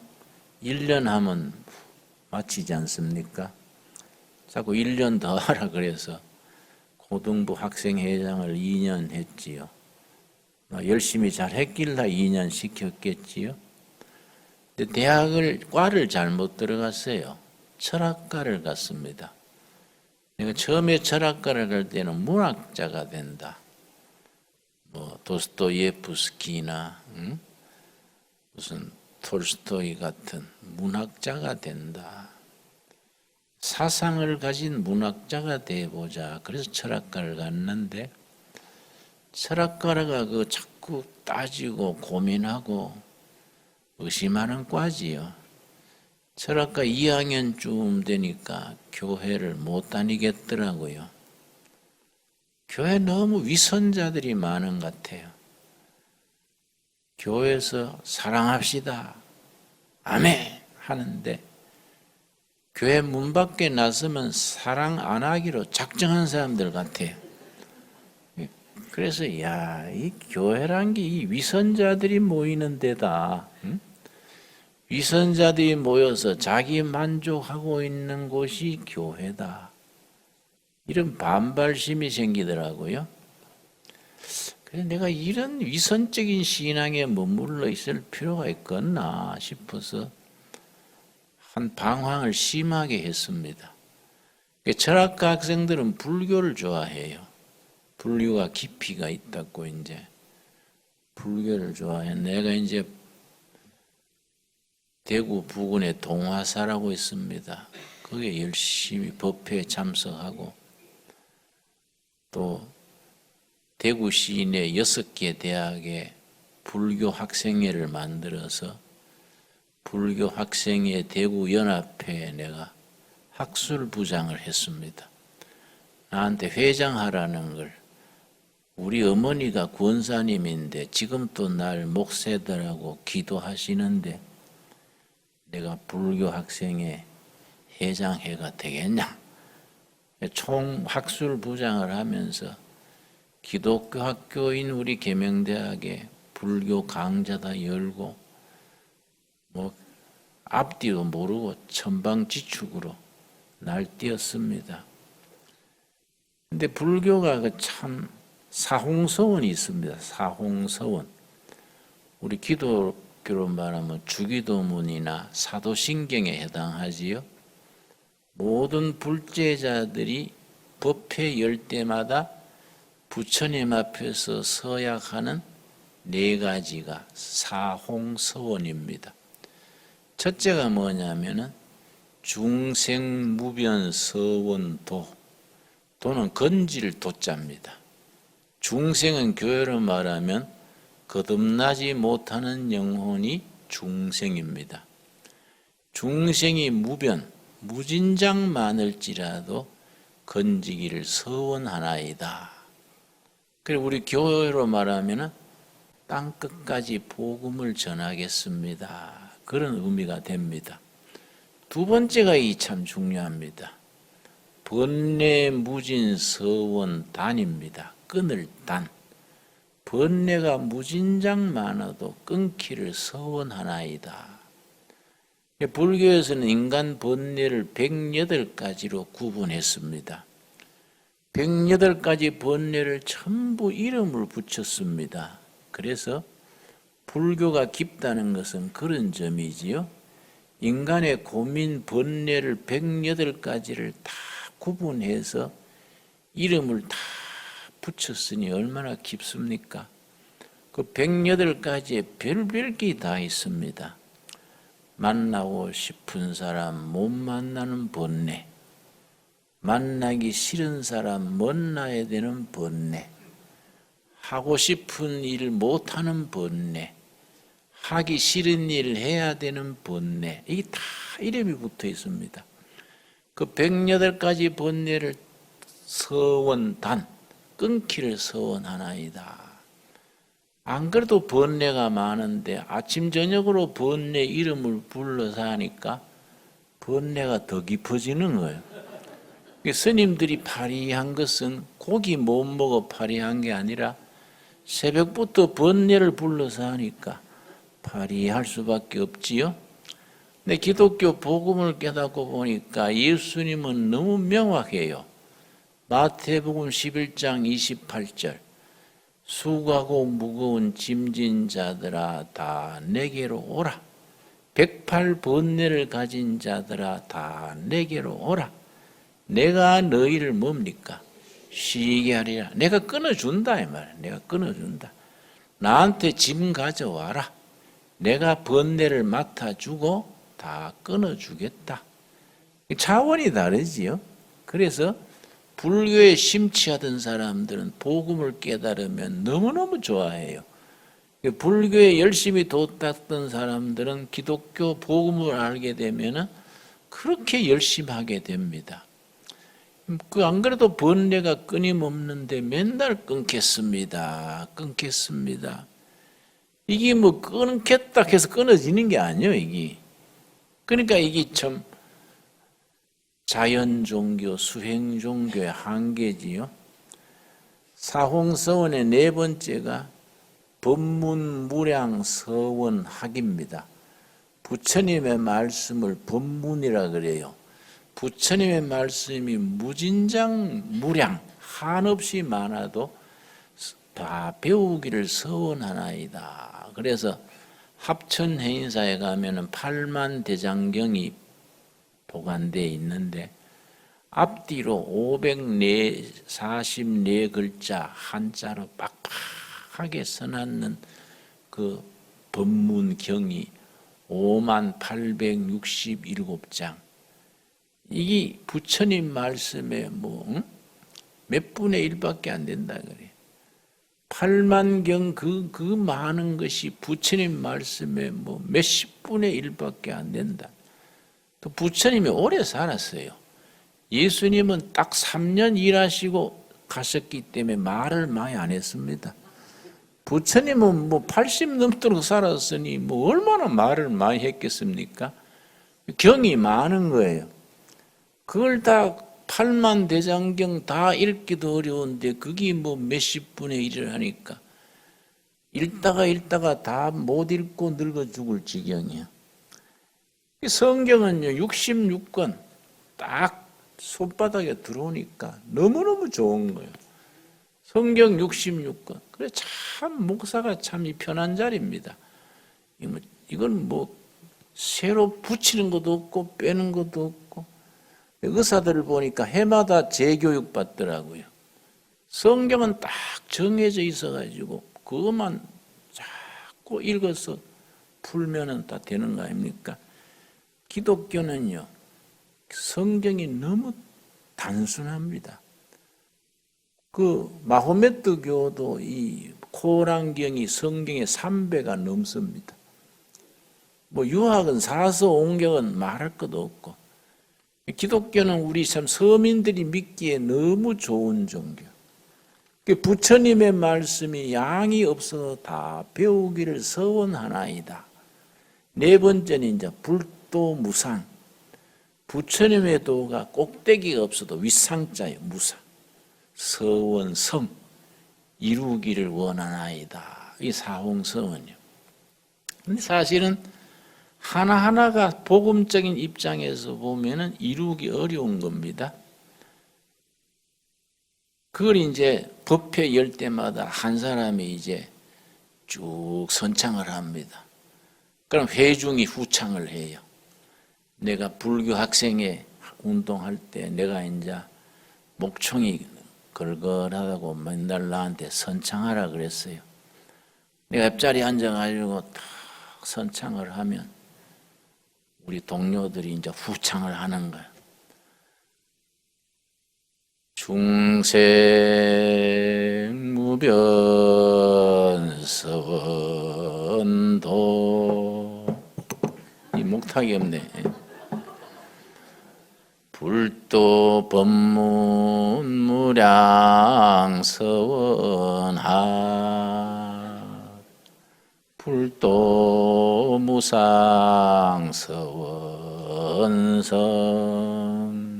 1년 하면 마치지 않습니까? 자꾸 1년 더 하라 그래서 고등부 학생회장을 2년 했지요. 열심히 잘 했길래 2년 시켰겠지요. 근데 대학을 과를 잘못 들어갔어요. 철학과를 갔습니다. 내가 처음에 철학과를 갈 때는 문학자가 된다. 뭐 도스토예프스키나 무슨 톨스토이 같은 문학자가 된다. 사상을 가진 문학자가 돼보자. 그래서 철학과를 갔는데 철학과가 그 자꾸 따지고 고민하고 의심하는 과지요. 철학과 2학년쯤 되니까 교회를 못 다니겠더라고요. 교회 너무 위선자들이 많은 것 같아요. 교회에서 사랑합시다. 아멘 하는데 교회 문 밖에 나서면 사랑 안 하기로 작정한 사람들 같아요. 그래서 이 교회란 게 이 위선자들이 모이는 데다. 응? 위선자들이 모여서 자기 만족하고 있는 곳이 교회다. 이런 반발심이 생기더라고요. 그래서 내가 이런 위선적인 신앙에 머물러 있을 필요가 있겠나 싶어서 한 방황을 심하게 했습니다. 철학과 학생들은 불교를 좋아해요. 불교가 깊이가 있다고 이제 불교를 좋아해. 내가 이제 대구 부근에 동화사라고 있습니다. 거기에 열심히 법회에 참석하고 또 대구 시내 6개 대학에 불교 학생회를 만들어서 불교 학생회 대구 연합회에 내가 학술부장을 했습니다. 나한테 회장하라는 걸 우리 어머니가 권사님인데 지금 또 날 목사들하고 기도하시는데 내가 불교 학생회 회장회가 되겠냐? 총 학술부장을 하면서 기독교 학교인 우리 계명대학에 불교 강좌다 열고 앞뒤도 모르고 천방지축으로 날뛰었습니다. 근데 불교가 참 사홍서원이 있습니다. 사홍서원. 우리 기독교로 말하면 주기도문이나 사도신경에 해당하지요. 모든 불제자들이 법회 열 때마다 부처님 앞에서 서약하는 4가지가 사홍서원입니다. 첫째가 뭐냐면은 중생무변서원도, 도는 건질 도자입니다. 중생은 교회로 말하면 거듭나지 못하는 영혼이 중생입니다. 중생이 무진장 많을지라도 건지기를 서원하나이다. 그리고 우리 교회로 말하면 땅끝까지 복음을 전하겠습니다. 그런 의미가 됩니다. 두 번째가 참 중요합니다. 번뇌 무진 서원 단입니다. 끊을 단. 번뇌가 무진장 많아도 끊기를 서원하나이다. 불교에서는 인간 번뇌를 108가지로 구분했습니다. 108가지 번뇌를 전부 이름을 붙였습니다. 그래서 불교가 깊다는 것은 그런 점이지요. 인간의 고민 번뇌를 108가지를 다 구분해서 이름을 다 붙였으니 얼마나 깊습니까? 그 108가지에 별별 게 다 있습니다. 만나고 싶은 사람 못 만나는 번뇌, 만나기 싫은 사람 만나야 되는 번뇌, 하고 싶은 일 못하는 번뇌, 하기 싫은 일을 해야 되는 번뇌, 이게 다 이름이 붙어 있습니다. 그 108가지 번뇌를 서원단, 끊기를 서원하나이다. 안 그래도 번뇌가 많은데 아침 저녁으로 번뇌 이름을 불러서 하니까 번뇌가 더 깊어지는 거예요. 스님들이 파리한 것은 고기 못 먹어 파리한 게 아니라 새벽부터 번뇌를 불러서 하니까 파리할 수밖에 없지요. 근데 기독교 복음을 깨닫고 보니까 예수님은 너무 명확해요. 마태복음 11장 28절 수고하고 무거운 짐진 자들아 다 내게로 오라. 108번뇌를 가진 자들아 다 내게로 오라. 내가 너희를 뭡니까? 쉬게 하리라. 내가 끊어준다 이 말이야. 내가 끊어준다. 나한테 짐 가져와라. 내가 번뇌를 맡아주고 다 끊어주겠다. 차원이 다르지요. 그래서 불교에 심취하던 사람들은 복음을 깨달으면 너무너무 좋아해요. 불교에 열심히 도닦던 사람들은 기독교 복음을 알게 되면 그렇게 열심히 하게 됩니다. 안 그래도 번뇌가 끊임없는데 맨날 끊겠습니다. 끊겠습니다. 이게 뭐 끊겠다 해서 끊어지는 게 아니에요, 이게. 그러니까 이게 참 자연 종교, 수행 종교의 한계지요. 사홍서원의 네 번째가 법문무량서원학입니다. 부처님의 말씀을 법문이라 그래요. 부처님의 말씀이 무진장 무량, 한없이 많아도 다 배우기를 서원하나이다. 그래서 합천해인사에 가면은 8만 대장경이 보관되어 있는데 앞뒤로 544글자 한자로 빡빡하게 써놨는 그 법문경이 5만 867장. 이게 부처님 말씀에 몇 분의 1밖에 안 된다 그래. 8만 경 그 많은 것이 부처님 말씀에 몇십 분의 1밖에 안 된다. 또 부처님이 오래 살았어요. 예수님은 딱 3년 일하시고 가셨기 때문에 말을 많이 안 했습니다. 부처님은 80 넘도록 살았으니 얼마나 말을 많이 했겠습니까? 경이 많은 거예요. 그걸 다 8만 대장경 다 읽기도 어려운데 그게 몇십 분의 1을 하니까 읽다가 다 못 읽고 늙어 죽을 지경이야. 성경은요 66권 딱 손바닥에 들어오니까 너무너무 좋은 거예요. 성경 66권. 그래 참 목사가 참 편한 자리입니다. 이건 새로 붙이는 것도 없고 빼는 것도 없고. 의사들을 보니까 해마다 재교육 받더라고요. 성경은 딱 정해져 있어가지고 그것만 자꾸 읽어서 풀면은 다 되는 거 아닙니까? 기독교는요 성경이 너무 단순합니다. 그 마호메트 교도 이 코란경이 성경의 3배가 넘습니다. 유학은 사서 옹경은 말할 것도 없고. 기독교는 우리 참 서민들이 믿기에 너무 좋은 종교. 부처님의 말씀이 양이 없어도 다 배우기를 서원하나이다. 네 번째는 이제 불도무상. 부처님의 도가 꼭대기가 없어도 윗상자예요. 무상. 서원성. 이루기를 원하나이다. 이 사홍서원이요. 근데 사실은 하나하나가 복음적인 입장에서 보면은 이루기 어려운 겁니다. 그걸 이제 법회 열 때마다 한 사람이 이제 쭉 선창을 합니다. 그럼 회중이 후창을 해요. 내가 불교 학생회 운동할 때 내가 이제 목청이 걸걸하다고 맨날 나한테 선창하라 그랬어요. 내가 옆자리에 앉아가지고 딱 선창을 하면 우리 동료들이 이제 후창을 하는 거야. 중생무변서원도 이 목탁이 없네. 불도 법문무량서원하 불도 무상서원성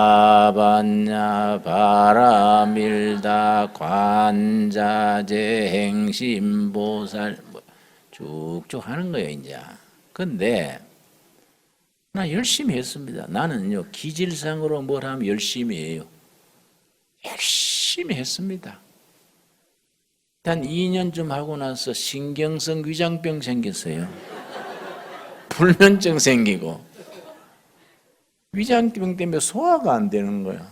마하반야 바라밀다 관자재 행심보살 쭉쭉 하는 거예요 이제. 근데 나 열심히 했습니다. 나는요 기질상으로 뭘 하면 열심히 해요. 열심히 했습니다. 한 2년쯤 하고 나서 신경성 위장병 생겼어요. 불면증 생기고 위장병 때문에 소화가 안 되는 거야.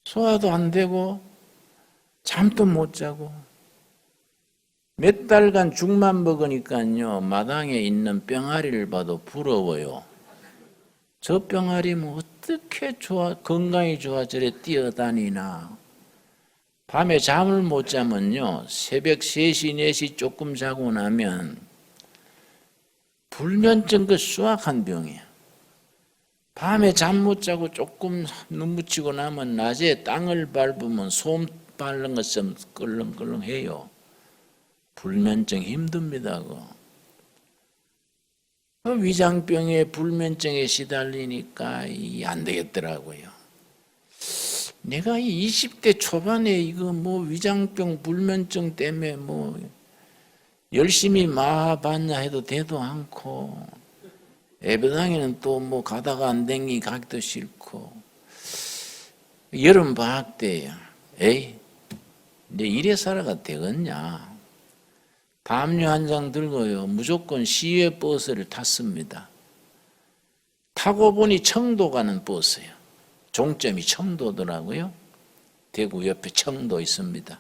소화도 안 되고 잠도 못 자고 몇 달간 죽만 먹으니까요 마당에 있는 병아리를 봐도 부러워요. 저 병아리 어떻게 건강이 좋아 저래 뛰어다니나. 밤에 잠을 못 자면요 새벽 3시 4시 조금 자고 나면 불면증 그 수확한 병이야. 밤에 잠 못 자고 조금 눈 붙이고 나면 낮에 땅을 밟으면 솜 밟는 것처럼 끌렁끌렁해요. 불면증 힘듭니다. 그 위장병에 불면증에 시달리니까 이게 안 되겠더라고요. 내가 이 20대 초반에 이거 뭐 위장병 불면증 때문에 뭐 열심히 마봤냐 해도 되도 않고, 예배당에는 또 뭐 가다가 안 댕기 가기도 싫고, 여름 방학 때야 에이 이제 이래 살아가 되겠냐. 담요 한 장 들고요 무조건 시외 버스를 탔습니다. 타고 보니 청도 가는 버스예요. 종점이 청도더라고요. 대구 옆에 청도 있습니다.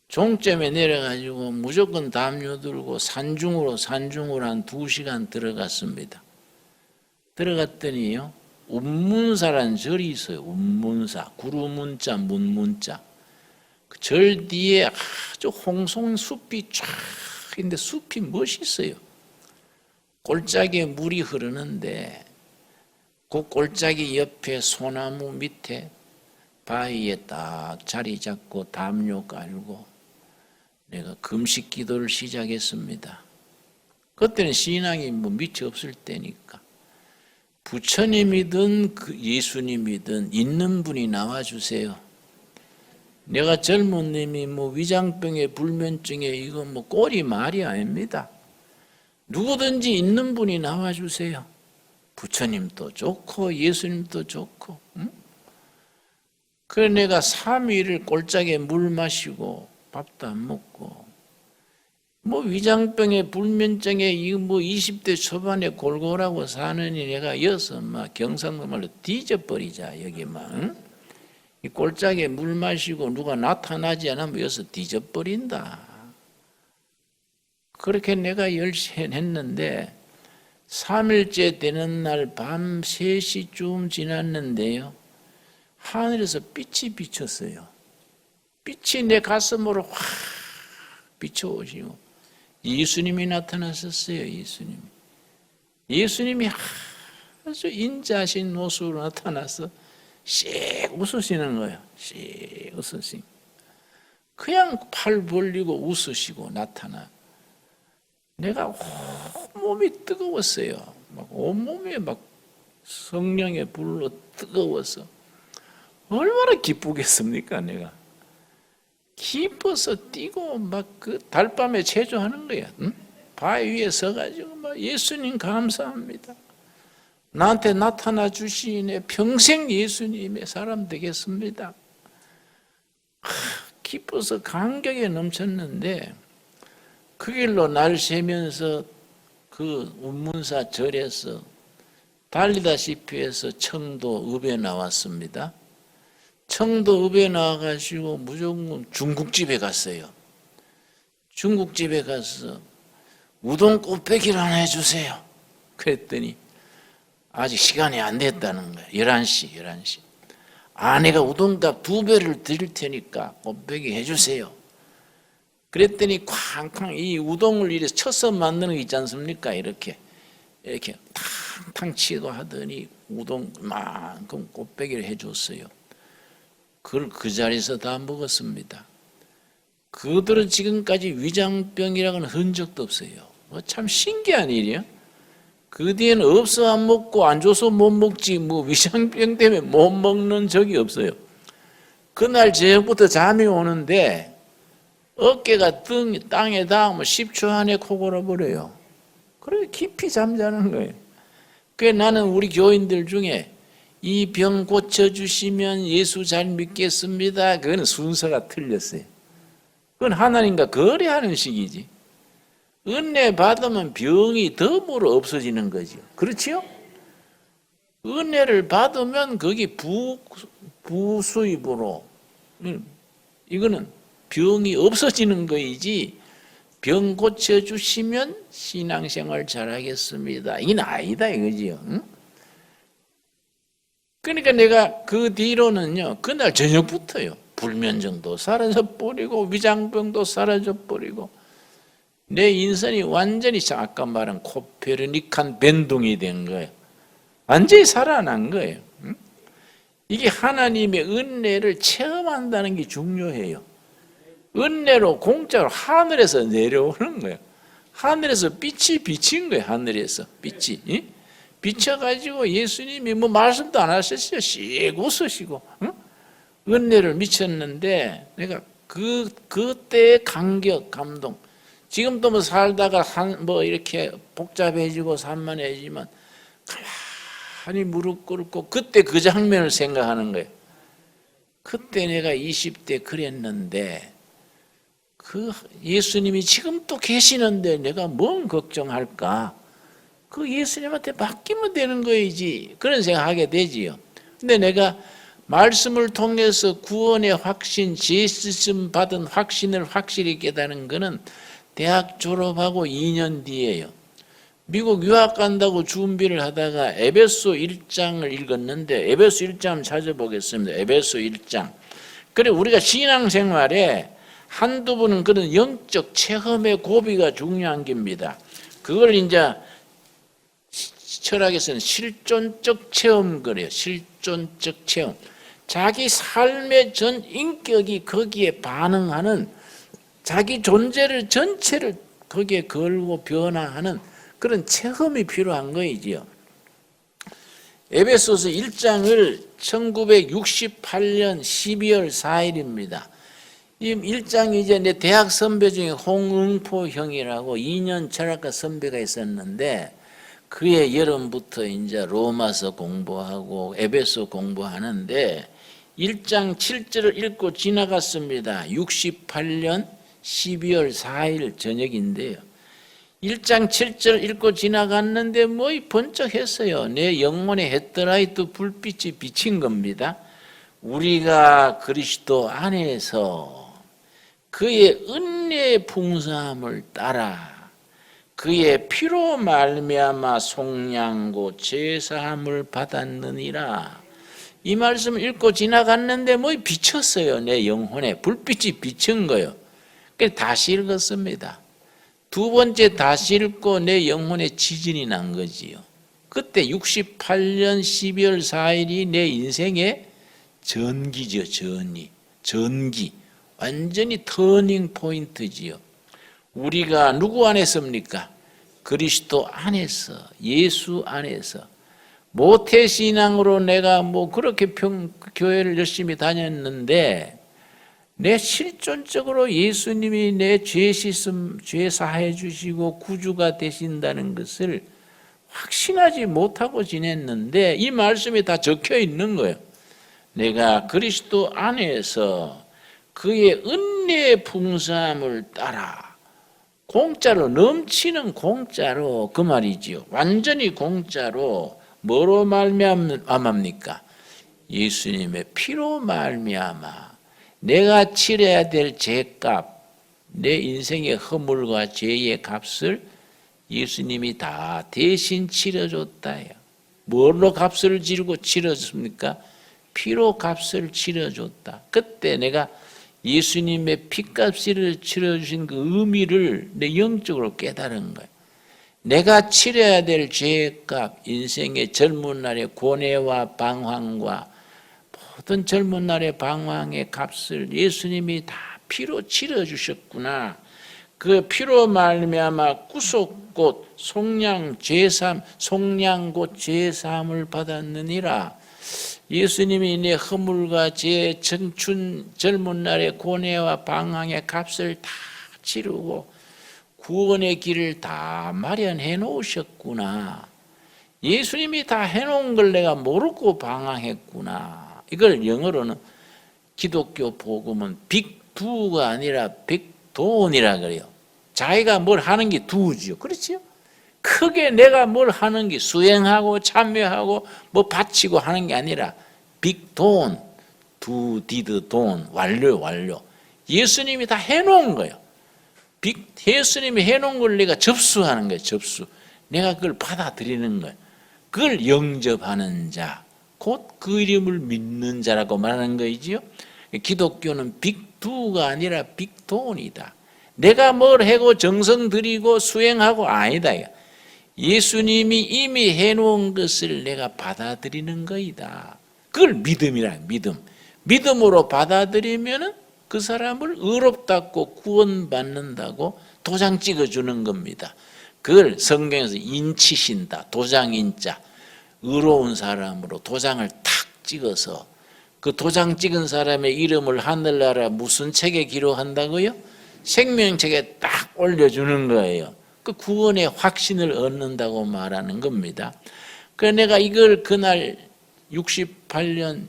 종점에 내려가지고 무조건 담요 들고 산중으로 한 2시간 들어갔습니다. 들어갔더니요 운문사라는 절이 있어요. 운문사, 구루문자, 문문자. 그 절 뒤에 아주 홍송숲이 쫙 있는데 숲이 멋있어요. 골짜기에 물이 흐르는데 그 골짜기 옆에 소나무 밑에 바위에 딱 자리 잡고 담요 깔고 내가 금식 기도를 시작했습니다. 그때는 신앙이 뭐 밑이 없을 때니까 부처님이든 예수님이든 있는 분이 나와주세요. 내가 젊은 놈이 뭐 위장병에 불면증에 이거 뭐 꼴이 말이 아닙니다. 누구든지 있는 분이 나와주세요. 부처님도 좋고 예수님도 좋고. 응? 그래 내가 3일을 골짜기에 물 마시고 밥도 안 먹고 뭐 위장병에 불면증에 이거 뭐 20대 초반에 골골하고 사느니 내가 여서 막 경상도 말로 뒤져버리자 여기만. 응? 이 골짜기에 물 마시고 누가 나타나지 않으면 여기서 뒤져버린다. 그렇게 내가 열심히 했는데 3일째 되는 날 밤 3시쯤 지났는데요. 하늘에서 빛이 비쳤어요. 빛이 내 가슴으로 확 비춰오시고 예수님이 나타나셨어요. 예수님이 아주 인자하신 모습으로 나타나서 씩 웃으시는 거예요. 씩 웃으시고 그냥 팔 벌리고 웃으시고 나타나. 내가 온몸이 뜨거웠어요. 막 온몸에 막 성령의 불로 뜨거워서 얼마나 기쁘겠습니까? 내가 기뻐서 뛰고 막 그 달밤에 체조하는 거야. 응? 바위 위에 서가지고 막 예수님 감사합니다. 나한테 나타나 주시니 평생 예수님의 사람 되겠습니다. 기뻐서 감격에 넘쳤는데 그 길로 날 새면서 그 운문사 절에서 달리다시피 해서 청도읍에 나왔습니다. 청도읍에 나와가지고 무조건 중국집에 갔어요. 중국집에 가서 우동 곱빼기를 하나 해주세요. 그랬더니 아직 시간이 안 됐다는 거예요. 11시. 아내가 우동값 2배를 드릴 테니까 곱빼기 해주세요. 그랬더니 쾅쾅 이 우동을 이렇게 쳐서 만드는 거 있지 않습니까? 이렇게 탕탕 치고 하더니 우동만큼 곱빼기를 해줬어요. 그걸 그 자리에서 다 먹었습니다. 그들은 지금까지 위장병이라고는 흔적도 없어요. 참 신기한 일이야. 그 뒤에는 없어 안 먹고 안 줘서 못 먹지 뭐 위장병 때문에 못 먹는 적이 없어요. 그날 저녁부터 잠이 오는데 어깨가 땅에 닿으면 10초 안에 코 골아버려요. 그래 깊이 잠자는 거예요. 그래 나는 우리 교인들 중에 이 병 고쳐주시면 예수 잘 믿겠습니다. 그건 순서가 틀렸어요. 그건 하나님과 거래하는 식이지. 은혜 받으면 병이 덤으로 없어지는 거죠. 그렇지요? 은혜를 받으면 거기 부수입으로 이거는 병이 없어지는 거이지 병 고쳐주시면 신앙생활 잘하겠습니다. 이건 아니다 이거지요. 응? 그러니까 내가 그 뒤로는요 그날 저녁부터요 불면증도 사라져버리고 위장병도 사라져버리고 내 인생이 완전히 아까 말한 코페르니칸 변동이 된 거예요. 완전히 살아난 거예요. 이게 하나님의 은혜를 체험한다는 게 중요해요. 은혜로 공짜로 하늘에서 내려오는 거예요. 하늘에서 빛이 비친 거예요. 하늘에서 빛이 비쳐가지고 예수님이 뭐 말씀도 안 하셨어요. 씩 웃으시고 은혜를 미쳤는데 내가 그때의 감격, 감동. 지금도 뭐 살다가 뭐 이렇게 복잡해지고 산만해지만 가만히 무릎 꿇고 그때 그 장면을 생각하는 거예요. 그때 내가 20대 그랬는데 그 예수님이 지금 또 계시는데 내가 뭔 걱정할까? 그 예수님한테 맡기면 되는 거이지. 그런 생각하게 되지요. 근데 내가 말씀을 통해서 구원의 확신, 제시씀 받은 확신을 확실히 깨달은 거는 대학 졸업하고 2년 뒤에요. 미국 유학 간다고 준비를 하다가 에베소 1장을 읽었는데 에베소 1장 찾아보겠습니다. 에베소 1장. 그래 우리가 신앙생활에 한두 번은 그런 영적 체험의 고비가 중요한 겁니다. 그걸 이제 철학에서는 실존적 체험 그래요. 실존적 체험. 자기 삶의 전 인격이 거기에 반응하는 자기 존재를 전체를 거기에 걸고 변화하는 그런 체험이 필요한 거이지요. 에베소서 1장을 1968년 12월 4일입니다. 이 1장이 이제 내 대학 선배 중에 홍응포 형이라고 2년 철학과 선배가 있었는데 그해 여름부터 이제 로마서 공부하고 에베소 공부하는데 1장 7절을 읽고 지나갔습니다. 68년 12월 4일 저녁인데요. 1장 7절 읽고 지나갔는데 뭐 번쩍했어요. 내 영혼의 헤드라이트 불빛이 비친 겁니다. 우리가 그리스도 안에서 그의 은혜의 풍성함을 따라 그의 피로 말미암아 속량고 제사함을 받았느니라. 이 말씀을 읽고 지나갔는데 뭐 비쳤어요. 내 영혼에 불빛이 비친 거예요. 그래서 다시 읽었습니다. 두 번째 다시 읽고 내 영혼에 지진이 난 거지요. 그때 68년 12월 4일이 내 인생의 전기죠. 전기. 완전히 터닝 포인트지요. 우리가 누구 안에서입니까? 그리스도 안에서, 예수 안에서. 모태신앙으로 내가 뭐 그렇게 교회를 열심히 다녔는데 내 실존적으로 예수님이 내 죄 씻음, 죄 사해 주시고 구주가 되신다는 것을 확신하지 못하고 지냈는데 이 말씀이 다 적혀 있는 거예요. 내가 그리스도 안에서 그의 은혜의 풍성함을 따라 공짜로 넘치는 공짜로 그 말이지요. 완전히 공짜로 뭐로 말미암합니까? 예수님의 피로 말미암아 내가 치러야 될 죄값, 내 인생의 허물과 죄의 값을 예수님이 다 대신 치러줬다. 뭘로 값을 지르고 치러줬습니까? 피로 값을 치러줬다. 그때 내가 예수님의 피값을 치러주신 그 의미를 내 영적으로 깨달은 거예요. 내가 치러야 될 죄값, 인생의 젊은 날의 고뇌와 방황과 모든 젊은 날의 방황의 값을 예수님이 다 피로 치러주셨구나. 그 피로 말미암아 구속곧 속량 제삼 속량곧 제삼을 받았느니라. 예수님이 내 허물과 제 청춘 젊은 날의 고뇌와 방황의 값을 다 치르고 구원의 길을 다 마련해 놓으셨구나. 예수님이 다 해놓은 걸 내가 모르고 방황했구나. 이걸 영어로는 기독교 복음은 빅두가 아니라 빅돈이라 그래요. 자기가 뭘 하는 게 두지요. 그렇지요? 크게 내가 뭘 하는 게 수행하고 참여하고 뭐 바치고 하는 게 아니라 빅돈, 두 디드 돈, 완료. 예수님이 다 해놓은 거예요. 예수님이 해놓은 걸 내가 접수하는 거예요. 접수. 내가 그걸 받아들이는 거예요. 그걸 영접하는 자. 곧 그 이름을 믿는 자라고 말하는 거이지요. 기독교는 빅두가 아니라 빅돈이다. 내가 뭘 하고 정성 들이고 수행하고 아니다. 예수님이 이미 해놓은 것을 내가 받아들이는 거이다. 그걸 믿음이라. 믿음으로 받아들이면은 그 사람을 의롭다고 구원받는다고 도장 찍어주는 겁니다. 그걸 성경에서 인치신다. 도장인자. 의로운 사람으로 도장을 탁 찍어서 그 도장 찍은 사람의 이름을 하늘나라 무슨 책에 기록한다고요? 생명책에 딱 올려주는 거예요. 그 구원의 확신을 얻는다고 말하는 겁니다. 그래서 내가 이걸 그날 68년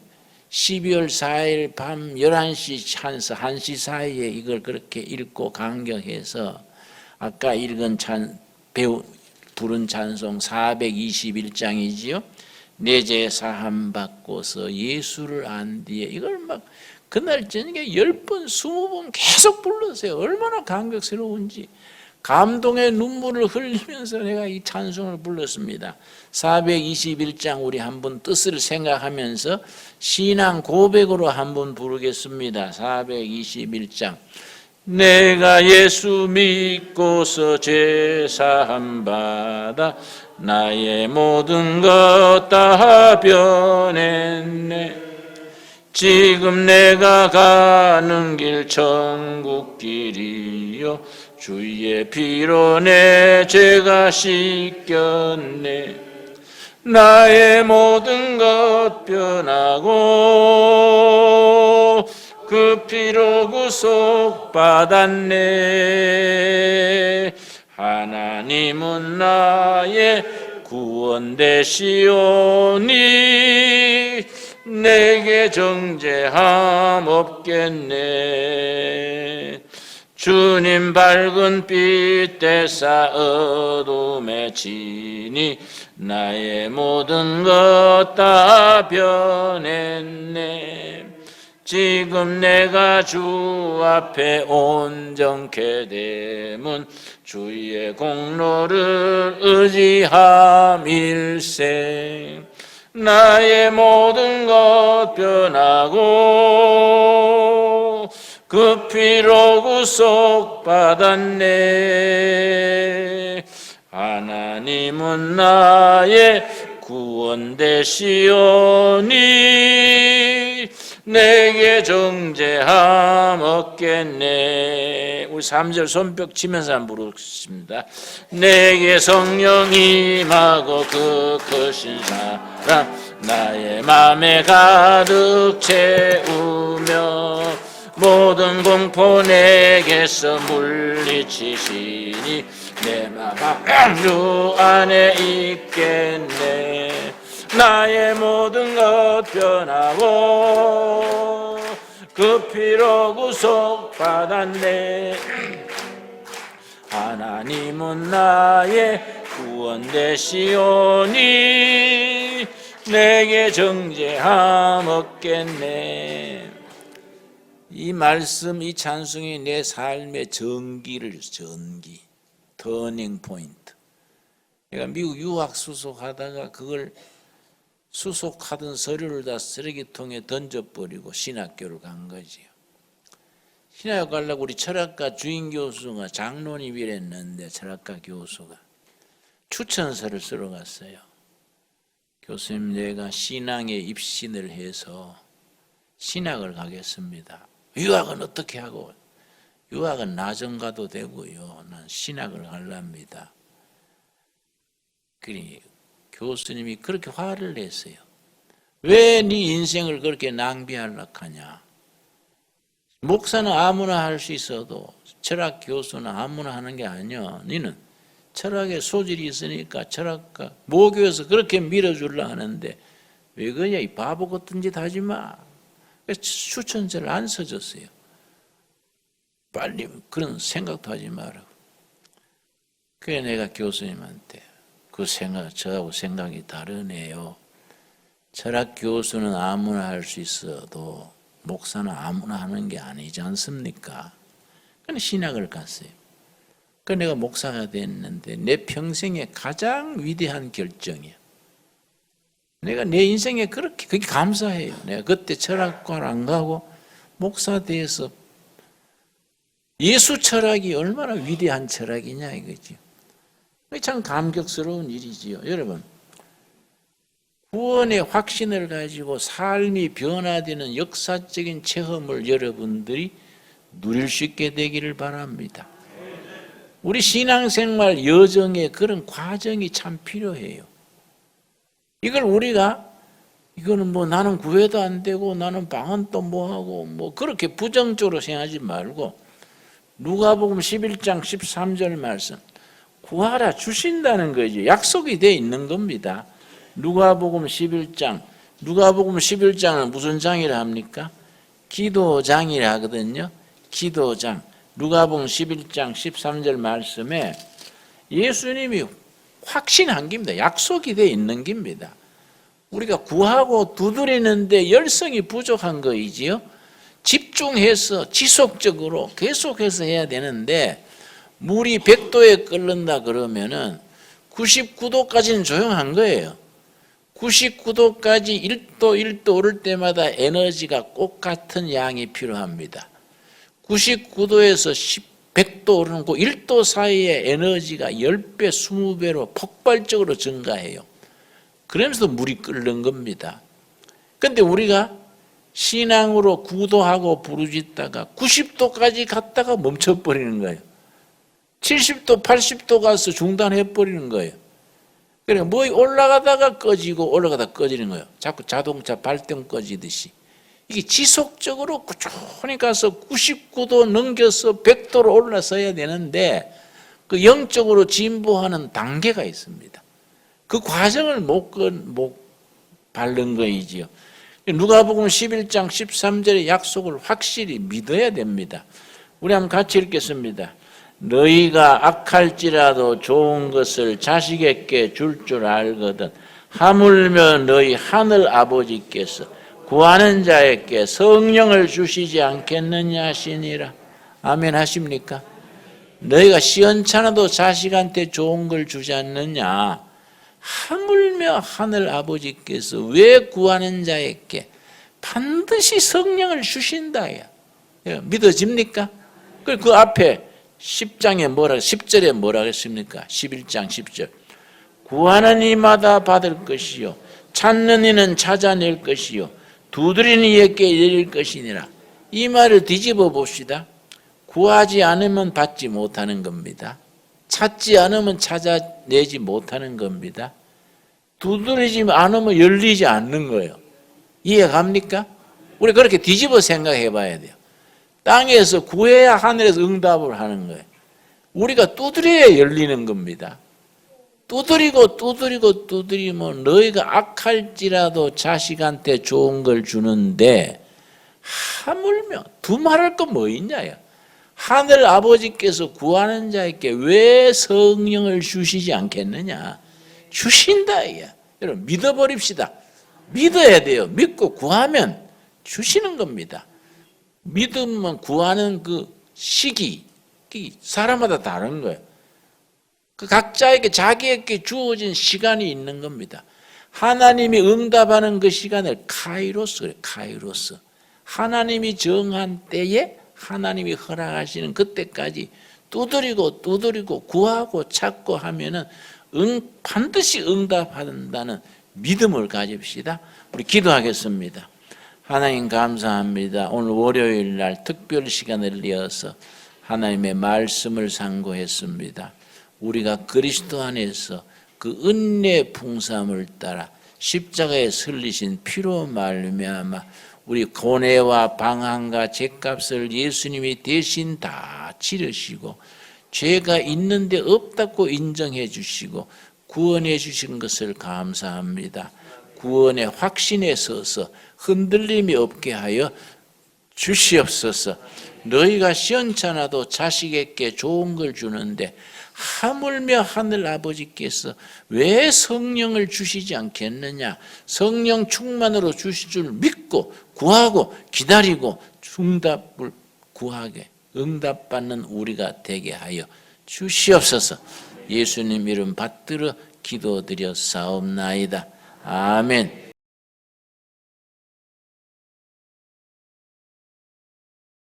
12월 4일 밤 11시 한서 1시 사이에 이걸 그렇게 읽고 강경해서 아까 읽은 부른 찬송 421장이지요. 내 죄 사함 받고서 예수를 안 뒤에 이걸 막 그날 저녁에 10번 20번 계속 불렀어요. 얼마나 감격스러운지. 감동의 눈물을 흘리면서 내가 이 찬송을 불렀습니다. 421장 우리 한번 뜻을 생각하면서 신앙 고백으로 한번 부르겠습니다. 421장. 내가 예수 믿고서 죄사함 받아 나의 모든 것 다 변했네. 지금 내가 가는 길 천국 길이요 주의 피로 내 죄가 씻겼네. 나의 모든 것 변하고 그 피로 구속받았네. 하나님은 나의 구원 되시오니 내게 정죄함 없겠네. 주님 밝은 빛 대사 어둠에 지니 나의 모든 것 다 변했네. 지금 내가 주 앞에 온전케 되면 주의 공로를 의지함일세. 나의 모든 것 변하고 그 피로 구속받았네. 하나님은 나의 구원 되시오니 내게 정죄함 없겠네. 우리 3절 손뼉 치면서 한번 부르겠습니다. 내게 성령 임하고 그 크신 사랑 나의 맘에 가득 채우며 모든 공포 내게서 물리치시니 내 맘 주 안에 있겠네. 나의 모든 것 변하고 그 피로 구속받았네. 하나님은 나의 구원 되시오니 내게 정죄함 없겠네. 이 말씀, 이 찬송이 내 삶의 전기, 터닝 포인트. 내가 미국 유학 수속하다가 그걸 수속하던 서류를 다 쓰레기통에 던져버리고 신학교를 간 거지요. 신학교 가려고 우리 철학과 주인 교수가 장로님이랬는데 철학과 교수가 추천서를 쓰러 갔어요. 교수님, 내가 신앙에 입신을 해서 신학을 가겠습니다. 유학은 어떻게 하고? 유학은 나중 가도 되고요. 난 신학을 가랍니다. 그러니 교수님이 그렇게 화를 냈어요. 왜 네 인생을 그렇게 낭비하려고 하냐? 목사는 아무나 할 수 있어도 철학 교수는 아무나 하는 게 아니야. 너는 철학에 소질이 있으니까 철학가 모교에서 그렇게 밀어주려 하는데 왜 그러냐? 이 바보 같은 짓 하지 마. 그래서 추천서를 안 써줬어요. 빨리 그런 생각도 하지 말라고. 그래 내가 교수님한테 그 생각, 저하고 생각이 다르네요. 철학 교수는 아무나 할 수 있어도 목사는 아무나 하는 게 아니지 않습니까? 그래서 신학을 갔어요. 그래서 내가 목사가 됐는데 내 평생의 가장 위대한 결정이야. 내가 내 인생에 그게 감사해요. 내가 그때 철학과를 안 가고 목사 돼서 예수 철학이 얼마나 위대한 철학이냐 이거지. 참 감격스러운 일이지요. 여러분, 구원의 확신을 가지고 삶이 변화되는 역사적인 체험을 여러분들이 누릴 수 있게 되기를 바랍니다. 우리 신앙생활 여정에 그런 과정이 참 필요해요. 이걸 우리가 이거는 뭐 나는 구해도 안 되고 나는 방언 또 뭐하고 뭐 그렇게 부정적으로 생각하지 말고 누가복음 11장 13절 말씀 구하라 주신다는 거죠. 약속이 돼 있는 겁니다. 누가복음 11장은 무슨 장이라 합니까? 기도장이라 하거든요. 기도장. 누가복음 11장 13절 말씀에 예수님이 확신한 겁니다. 약속이 돼 있는 겁니다. 우리가 구하고 두드리는데 열성이 부족한 거이지요. 집중해서 지속적으로 계속해서 해야 되는데 물이 100도에 끓는다 그러면은 99도까지는 조용한 거예요. 99도까지 1도 오를 때마다 에너지가 꼭 같은 양이 필요합니다. 99도에서 100도 오르는 그 1도 사이에 에너지가 10배, 20배로 폭발적으로 증가해요. 그러면서 물이 끓는 겁니다. 그런데 우리가 신앙으로 구도하고 부르짖다가 90도까지 갔다가 멈춰버리는 거예요. 70도, 80도 가서 중단해버리는 거예요. 그래, 뭐 올라가다가 꺼지고 올라가다가 꺼지는 거예요. 자꾸 자동차 발등 꺼지듯이. 이게 지속적으로 꾸준히 가서 99도 넘겨서 100도로 올라서야 되는데 그 영적으로 진보하는 단계가 있습니다. 그 과정을 못 밟는 거이지요. 누가복음 11장 13절의 약속을 확실히 믿어야 됩니다. 우리 한번 같이 읽겠습니다. 너희가 악할지라도 좋은 것을 자식에게 줄 줄 알거든 하물며 너희 하늘 아버지께서 구하는 자에게 성령을 주시지 않겠느냐 하시니라. 아멘 하십니까? 너희가 시원찮아도 자식한테 좋은 걸 주지 않느냐. 하물며 하늘 아버지께서 왜 구하는 자에게 반드시 성령을 주신다. 믿어집니까? 그 앞에 10절에 뭐라 그랬습니까? 11장 10절. 구하는 이마다 받을 것이요 찾는 이는 찾아낼 것이요 두드리는 이에게 열릴 것이니라. 이 말을 뒤집어 봅시다. 구하지 않으면 받지 못하는 겁니다. 찾지 않으면 찾아내지 못하는 겁니다. 두드리지 않으면 열리지 않는 거예요. 이해 갑니까? 우리 그렇게 뒤집어 생각해 봐야 돼요. 땅에서 구해야 하늘에서 응답을 하는 거예요. 우리가 두드려야 열리는 겁니다. 두드리면 너희가 악할지라도 자식한테 좋은 걸 주는데 하물며 두말할 거 뭐 있냐요. 하늘 아버지께서 구하는 자에게 왜 성령을 주시지 않겠느냐. 주신다. 여러분 믿어버립시다. 믿어야 돼요. 믿고 구하면 주시는 겁니다. 믿으면 구하는 그 시기 사람마다 다른 거예요. 그 각자에게 자기에게 주어진 시간이 있는 겁니다. 하나님이 응답하는 그 시간을 카이로스 그래요. 카이로스. 하나님이 정한 때에 하나님이 허락하시는 그때까지 두드리고 구하고 찾고 하면은 반드시 응답한다는 믿음을 가집시다. 우리 기도하겠습니다. 하나님 감사합니다. 오늘 월요일 날 특별 시간을 이어서 하나님의 말씀을 상고했습니다. 우리가 그리스도 안에서 그 은혜 풍성함을 따라 십자가에 설리신 피로 말미암아 우리 고뇌와 방황과 죄값을 예수님이 대신 다 치르시고 죄가 있는데 없다고 인정해 주시고 구원해 주신 것을 감사합니다. 구원의 확신에 서서 흔들림이 없게 하여 주시옵소서. 너희가 시원찮아도 자식에게 좋은 걸 주는데 하물며 하늘 아버지께서 왜 성령을 주시지 않겠느냐. 성령 충만으로 주실 줄 믿고 구하고 기다리고 응답을 구하게 응답받는 우리가 되게 하여 주시옵소서. 예수님 이름 받들어 기도드려 사옵나이다. 아멘.